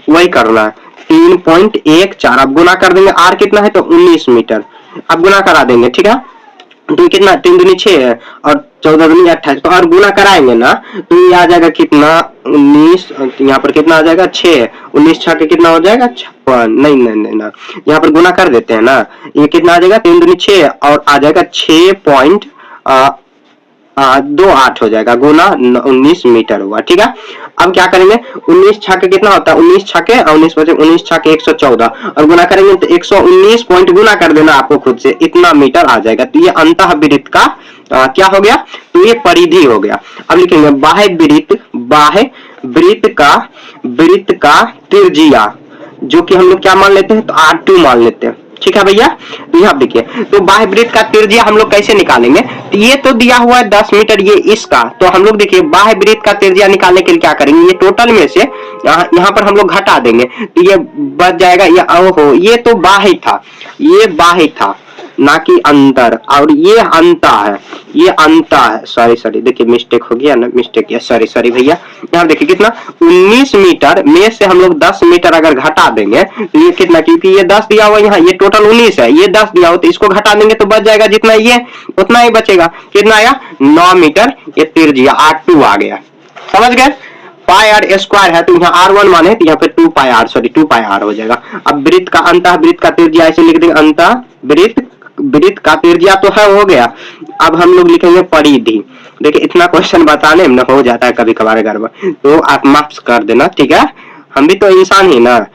वही करना है, 3.14। अब गुना कर देंगे, r कितना है तो 19 मीटर, अब गुना करा देंगे। ठीक है, तो कितना 3 दूनी 6 है और 14 दूनी 28, तो और गुना कराएंगे ना तो ये आ जाएगा कितना 19, यहाँ पर कितना आ जाएगा 6, 19 6 के कितना हो जाएगा 56, नहीं ना यहाँ पर गुना कर देते हैं ना, ये कितना आ जाएगा 3 दूनी 6 और आ जाएगा 6.28 हो जाएगा, गुना 19 मीटर हुआ। ठीक है, अब क्या करेंगे 19 छक्के कितना होता है 19 छक्के 19 बचे 19 छक्के 114 और गुना करेंगे तो 119 पॉइंट गुना कर देना आपको खुद से, इतना मीटर आ जाएगा। तो ये अंतः वृत्त का क्या हो गया, तो ये परिधि हो गया। अब लिखेंगे बाह्य वृत्त का त्रिज्या, जो कि हम लोग क्या मान लेते हैं तो R2 मान लेते हैं। ठीक है भैया, तो यहाँ देखिए, तो बाह्य वृत्त का त्रिज्या हम लोग कैसे निकालेंगे, तो ये तो दिया हुआ है 10 मीटर, ये इसका, तो हम लोग देखिए बाह्य वृत्त का त्रिज्या निकालने के लिए क्या करेंगे, ये टोटल में से यहाँ पर हम लोग घटा देंगे, तो ये बच जाएगा, ये ओहो ये तो बाह्य था, ये बाह्य था ना कि अंदर, और ये अंता है, ये अंता है, सॉरी देखिए मिस्टेक हो गया ना, मिस्टेक किया, सॉरी भैया। यहाँ देखिए कितना 19 मीटर में से हम लोग 10 मीटर अगर घटा देंगे तो ये कितना, क्योंकि ये 10 दिया हुआ यहाँ, ये टोटल 19 है, ये 10 दिया हुआ, तो इसको घटा देंगे तो बच जाएगा जितना ये उतना ही बचेगा, कितना आया 9 मीटर, ये त्रिज्या R2 आ गया। समझ गए, पाई आर स्क्वायर है तो यहाँ R1 माने तो यहाँ पे 2 पाई r हो जाएगा। अब वृत्त का अंतः वृत्त का त्रिज्या ऐसे लिख देंगे, अंतः वृत्त का त्रिज्या तो है हो गया। अब हम लोग लिखेंगे परिधि, देखिए इतना क्वेश्चन बताने में हो जाता है कभी कभार गड़बड़, तो आप माफ कर देना। ठीक है, हम भी तो इंसान ही ना,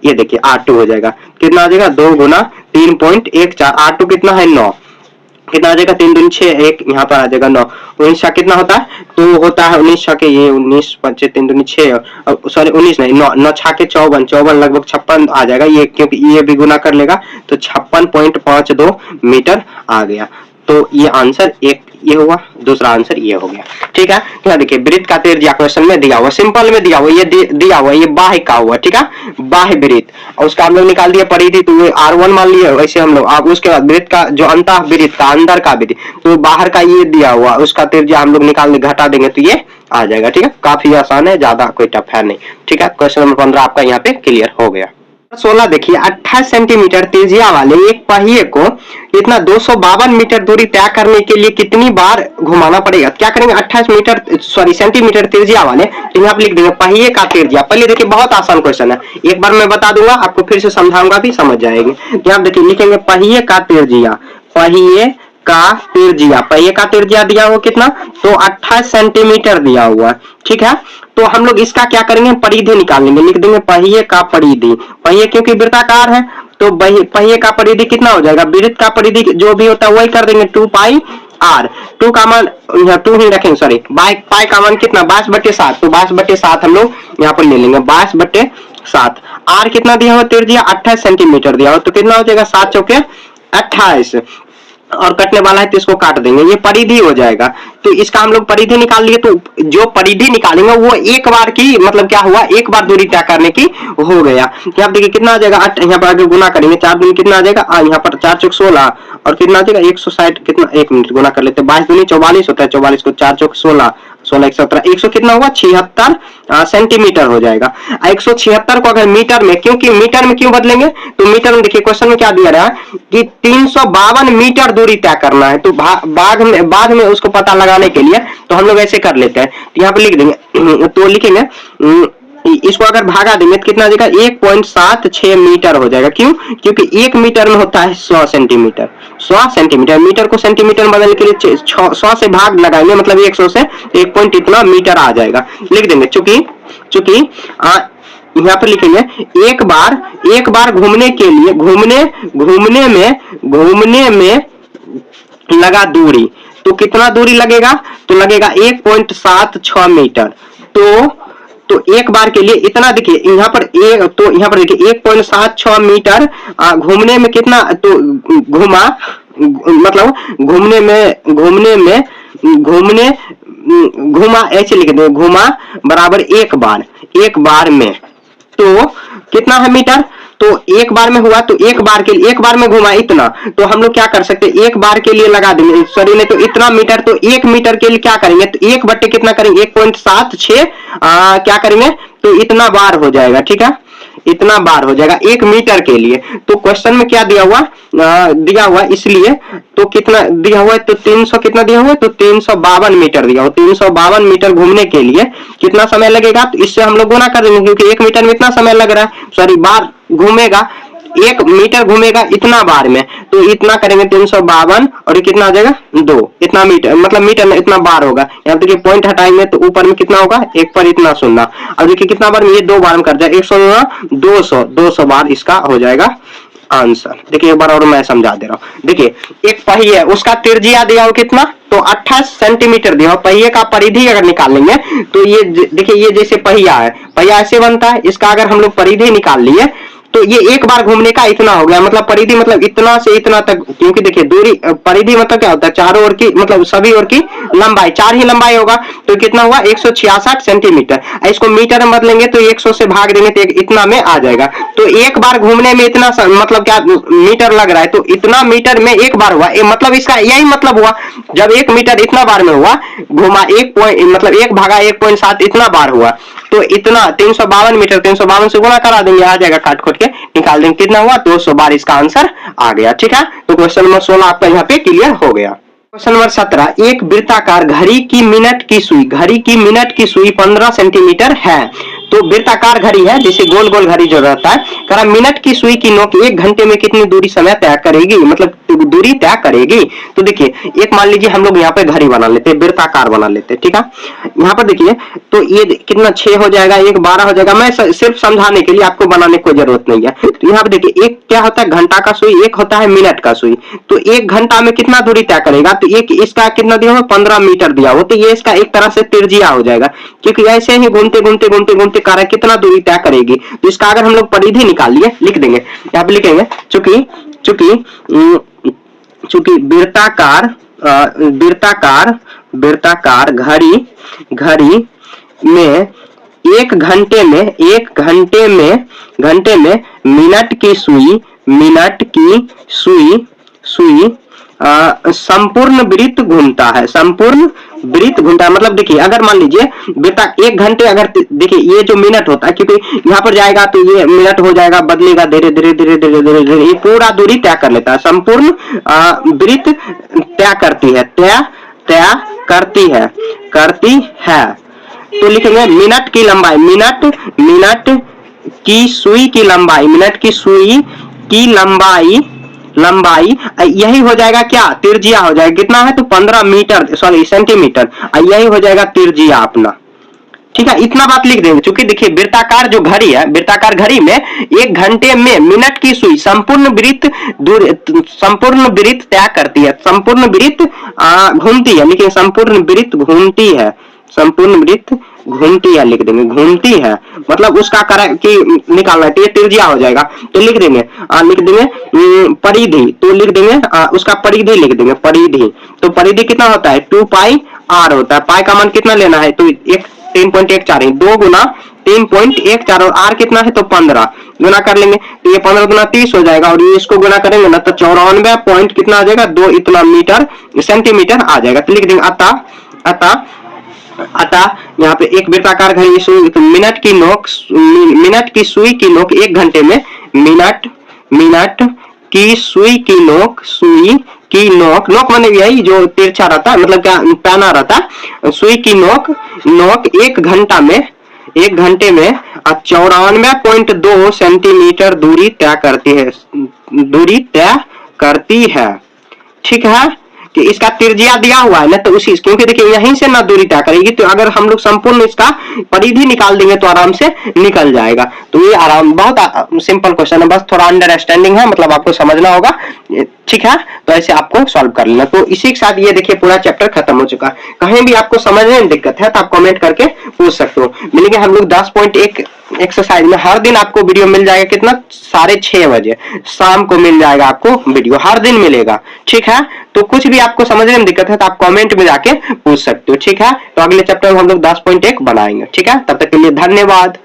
ये देखिए R2 हो जाएगा, कितना आ जाएगा 2 गुना 3.14, R2 कितना है 9, कितना आ जाएगा 3 दूनी 6, एक यहाँ पर आ जाएगा 9, 19 कितना होता है, तो होता है 19 के ये 19 5 3 दूनी 6, सॉरी 19 नहीं 9 9 के 54, 54 लगभग 56 आ जाएगा ये, क्योंकि ये भी गुना कर लेगा तो 56.52 मीटर आ गया। तो ये आंसर एक ये हुआ, दूसरा आंसर ये हो गया। ठीक है, यहाँ देखिए वृत्त का त्रिज्या क्वेश्चन में दिया हुआ, सिंपल में दिया हुआ, ये दिया हुआ ये बाह्य का हुआ। ठीक है, बाह्य वृत्त, और उसका हम लोग निकाल दिया परिधि, तो ये R1 मान लिए वैसे हम लोग। अब उसके बाद वृत्त का जो अंतः वृत्त का अंदर का वृत्त, तो बाहर का ये दिया हुआ, उसका त्रिज्या हम लोग निकाल घटा देंगे तो ये आ जाएगा। ठीक है, काफी आसान है, ज्यादा कोई टफ है नहीं। ठीक है, क्वेश्चन नंबर 15 आपका यहाँ पे क्लियर हो गया। 16 देखिए 28 सेंटीमीटर त्रिज्या वाले एक पहिए को इतना 252 मीटर दूरी तय करने के लिए कितनी बार घुमाना पड़ेगा। क्या करेंगे, 28 सेंटीमीटर त्रिज्या वाले, तो यहाँ पे लिख देंगे पहिए का त्रिज्या। पहले देखिए बहुत आसान क्वेश्चन है, एक बार मैं बता दूंगा आपको, फिर से समझाऊंगा भी समझ जाएगी। यहाँ देखिए लिखेंगे पहिए का त्रिज्या, पहिए का त्रिज्या, पहिए का त्रिज्या दिया हुआ कितना, तो 28 सेंटीमीटर दिया हुआ। ठीक है, तो हम लोग इसका क्या करेंगे, परिधि निकाल लेंगे, लिख देंगे पहिए का परिधि। पहिए क्योंकि वृत्ताकार है तो पहिए का परिधि कितना हो जाएगा, वृत्त का परिधि जो भी होता है वही कर देंगे 2 पाई r। 2 का मान यहाँ 2 ही रखेंगे, सॉरी पाई का मान कितना 22/7, तो 22/7 हम लोग यहाँ पर ले लेंगे 22/7। r कितना दिया हुआ त्रिज्या 28 सेंटीमीटर दिया हुआ, तो कितना हो जाएगा 7 चौके 28, और कटने वाला है तो इसको काट देंगे, ये परिधि हो जाएगा। तो इसका हम लोग परिधि निकाल लिए, तो जो परिधि निकालेंगे वो एक बार की मतलब क्या हुआ, एक बार दूरी तय करने की हो गया। यहाँ देखिए कितना आ जाएगा, यहाँ पर आगे गुना करेंगे 4 दूनी कितना आ जाएगा, यहाँ पर 4 चौक 16, और कितना आ जाएगा 160, कितना 1 मिनट गुना कर लेते हैं, 22 दूनी 44 होता है, 44 को 4 चौक 16, 16 17 100 कितना हुआ 76 सेंटीमीटर हो जाएगा। 176 को अगर मीटर में, क्योंकि मीटर में क्यों बदलेंगे, तो मीटर में देखिए क्वेश्चन में क्या दिया रहा है कि 352 मीटर दूरी तय करना है, तो बाद में उसको पता लगाने के लिए तो हम लोग ऐसे कर लेते हैं, तो यहाँ पे लिख देंगे, तो लिखेंगे इसको अगर भागा देंगे तो कितना आ जाएगा 1.76 मीटर हो जाएगा। क्यों, क्योंकि 1 मीटर में होता है 100 सेंटीमीटर, 100 सेंटीमीटर, मीटर को सेंटीमीटर में बदलने के लिए 100 से भाग लगाएंगे, मतलब 100 से 1 पॉइंट इतना मीटर आ जाएगा, लिख देंगे। चूंकि यहाँ पर लिखेंगे एक बार घूमने के लिए, घूमने में लगा दूरी, तो कितना दूरी लगेगा, तो लगेगा 1.76 मीटर। तो एक बार के लिए इतना, देखिए यहाँ पर देखिए 1.76 मीटर घूमने में कितना, तो घुमा मतलब घुमा ऐसे लिख दे, घुमा बराबर एक बार में, तो कितना है मीटर, तो एक बार में हुआ, तो एक बार में घुमा इतना, तो हम लोग क्या कर सकते हैं, एक बार के लिए लगा देंगे, सॉरी नहीं तो इतना मीटर, तो 1 मीटर के लिए क्या करेंगे, तो 1 बट्टे कितना करेंगे 1.76 क्या करेंगे, तो इतना बार हो जाएगा। ठीक है, इतना बार हो जाएगा 1 मीटर के लिए। तो क्वेश्चन में क्या दिया हुआ इसलिए, तो कितना दिया हुआ है, तो 300 कितना दिया हुआ है, तो 352 मीटर दिया हुआ, 352 मीटर घूमने के लिए कितना समय लगेगा, तो इससे हम लोग गुना कर देंगे, क्योंकि 1 मीटर में इतना समय लग रहा है, सॉरी बार घूमेगा, 1 मीटर घूमेगा इतना बार में, तो इतना करेंगे 352, और ये कितना आ जाएगा 2, इतना मीटर, मतलब मीटर में इतना बार होगा। यहाँ देखिए पॉइंट हटाएंगे तो ऊपर में कितना होगा, एक पर इतना सुनना, अब देखिए कितना बार में, ये 2 बार में कर जाए, 100 200 बार इसका हो जाएगा आंसर। देखिए एक बार और मैं समझा दे रहा हूँ, देखिए एक पहिए है, उसका त्रिज्या दिया हो कितना, तो 28 सेंटीमीटर दिया हो, पहिए का परिधि अगर निकाल लेंगे, तो ये देखिए ये जैसे पहिया है, पहिया ऐसे बनता है, इसका अगर हम लोग परिधि निकाल लिए, तो ये एक बार घूमने का इतना हो गया, मतलब परिधि मतलब इतना से इतना तक, क्योंकि देखिए दूरी परिधि मतलब क्या होता है, चारों ओर की मतलब सभी ओर की लंबाई, 4 ही लंबाई होगा, तो कितना हुआ 166 सेंटीमीटर। इसको मीटर में बदलेंगे तो 100 से भाग देंगे तो इतना में आ जाएगा, तो एक बार घूमने में इतना मतलब क्या मीटर लग रहा है, तो इतना मीटर में एक बार हुआ, मतलब इसका यही मतलब हुआ, जब 1 मीटर इतना बार में हुआ, घुमा 1 मतलब 1 भागा 1.7 इतना बार हुआ, तो इतना 352 मीटर, 352 से गुणा करा देंगे, आ जाएगा, काट खोट के निकाल देंगे, कितना हुआ 200 बार, इसका आंसर आ गया। ठीक है, तो क्वेश्चन नंबर 16 आपका यहाँ पे क्लियर हो गया। क्वेश्चन नंबर 17, एक वृत्ताकार घड़ी की मिनट की सुई 15 सेंटीमीटर है, तो वृत्ताकार घड़ी है, जैसे गोल गोल घड़ी जो रहता है, कह रहा मिनट की सुई की नोक 1 घंटे में कितनी दूरी समय तय करेगी, मतलब दूरी तय करेगी। तो देखिए एक मान लीजिए हम लोग यहाँ पे घड़ी बना लेते हैं, वृत्ताकार बना लेते हैं, ठीक है। यहाँ पर देखिए तो ये कितना 6 हो जाएगा, 1 12 हो जाएगा। मैं सिर्फ समझाने के लिए, आपको बनाने की कोई जरूरत नहीं है। तो यहाँ पे देखिए एक क्या होता है घंटा का सुई, एक होता है मिनट का सुई। तो 1 घंटा में कितना दूरी तय करेगा, तो एक इसका कितना दिया हुआ 15 मीटर दिया हो, तो ये इसका एक तरह से त्रिज्या हो जाएगा, क्योंकि ऐसे ही घूमते घूमते घूमते घूमते कार्य कितना दूरी तय करेगी। तो इसका अगर हम लोग परिधि निकाल लिए, लिख देंगे यहाँ पे, लिखेंगे चूंकि चूंकि वृत्ताकार घड़ी में 1 घंटे में मिनट की सुई संपूर्ण वृत्त घूमता है, मतलब देखिए अगर मान लीजिए बेटा 1 घंटे, अगर देखिए ये जो मिनट होता है, क्योंकि यहाँ पर जाएगा तो ये मिनट हो जाएगा, बदलेगा धीरे धीरे धीरे धीरे धीरे धीरे, ये पूरा दूरी तय कर लेता है, संपूर्ण वृत्त तय करती है। तो लिखेंगे मिनट की लंबाई, मिनट की सुई की लंबाई यही हो जाएगा क्या, त्रिज्या हो जाएगा। कितना है तो 15 मीटर, सॉरी सेंटीमीटर, यही हो जाएगा त्रिज्या अपना, ठीक है। इतना बात लिख देंगे, क्योंकि देखिए वृत्ताकार जो घड़ी है, वृत्ताकार घड़ी में 1 घंटे में मिनट की सुई संपूर्ण वृत्त तय करती है, संपूर्ण वृत्त घूमती है, लेकिन संपूर्ण वृत्त घूमती है लिख देंगे, घूमती है मतलब उसका कि निकालना है, तो ये त्रिज्या हो जाएगा। तो लिख देंगे परिधि, तो लिख देंगे उसका परिधि लिख देंगे, परिधि। तो परिधि कितना होता है 2 पाई r होता है, पाई का मान कितना लेना है, तो 3.14 2 गुना 3.14 और r कितना है तो 15 गुना कर लेंगे, तो ये 15 गुना 30 हो जाएगा, और ये इसको गुना करेंगे ना तो 94 पॉइंट कितना आ जाएगा 2 इतना सेंटीमीटर आ जाएगा। तो लिख देंगे अतः यहाँ पे एक वृत्ताकार घड़ी मिनट की सुई की नोक 1 घंटे में मिनट की सुई की नोक माने यही जो तिरछा रहता है, मतलब क्या पैना रहता है, सुई की नोक 1 घंटे में 94.2 सेंटीमीटर दूरी तय करती है, ठीक है। कि इसका त्रिज्या दिया हुआ है ना, तो उसी, क्योंकि देखिए यहीं से ना दूरी तय करेगी, तो अगर हम लोग संपूर्ण इसका परिधि निकाल देंगे तो आराम से निकल जाएगा। तो ये बहुत सिंपल क्वेश्चन है, बस थोड़ा अंडरस्टैंडिंग है, मतलब आपको समझना होगा, ठीक है। तो ऐसे आपको सॉल्व कर लेना। तो इसी के साथ ये देखिए पूरा चैप्टर खत्म हो चुका है। कहीं भी आपको समझने में दिक्कत है तो आप कमेंट करके पूछ सकते हो। मिलेंगे हम लोग 10.1 एक्सरसाइज में, हर दिन आपको वीडियो मिल जाएगा, कितना 6:30 बजे शाम को मिल जाएगा आपको वीडियो, हर दिन मिलेगा, ठीक है। तो कुछ भी आपको समझने में दिक्कत है तो आप कमेंट में जाके पूछ सकते हो, ठीक है। तो अगले चैप्टर में हम लोग 10.1 बनाएंगे, ठीक है। तब तक के लिए धन्यवाद।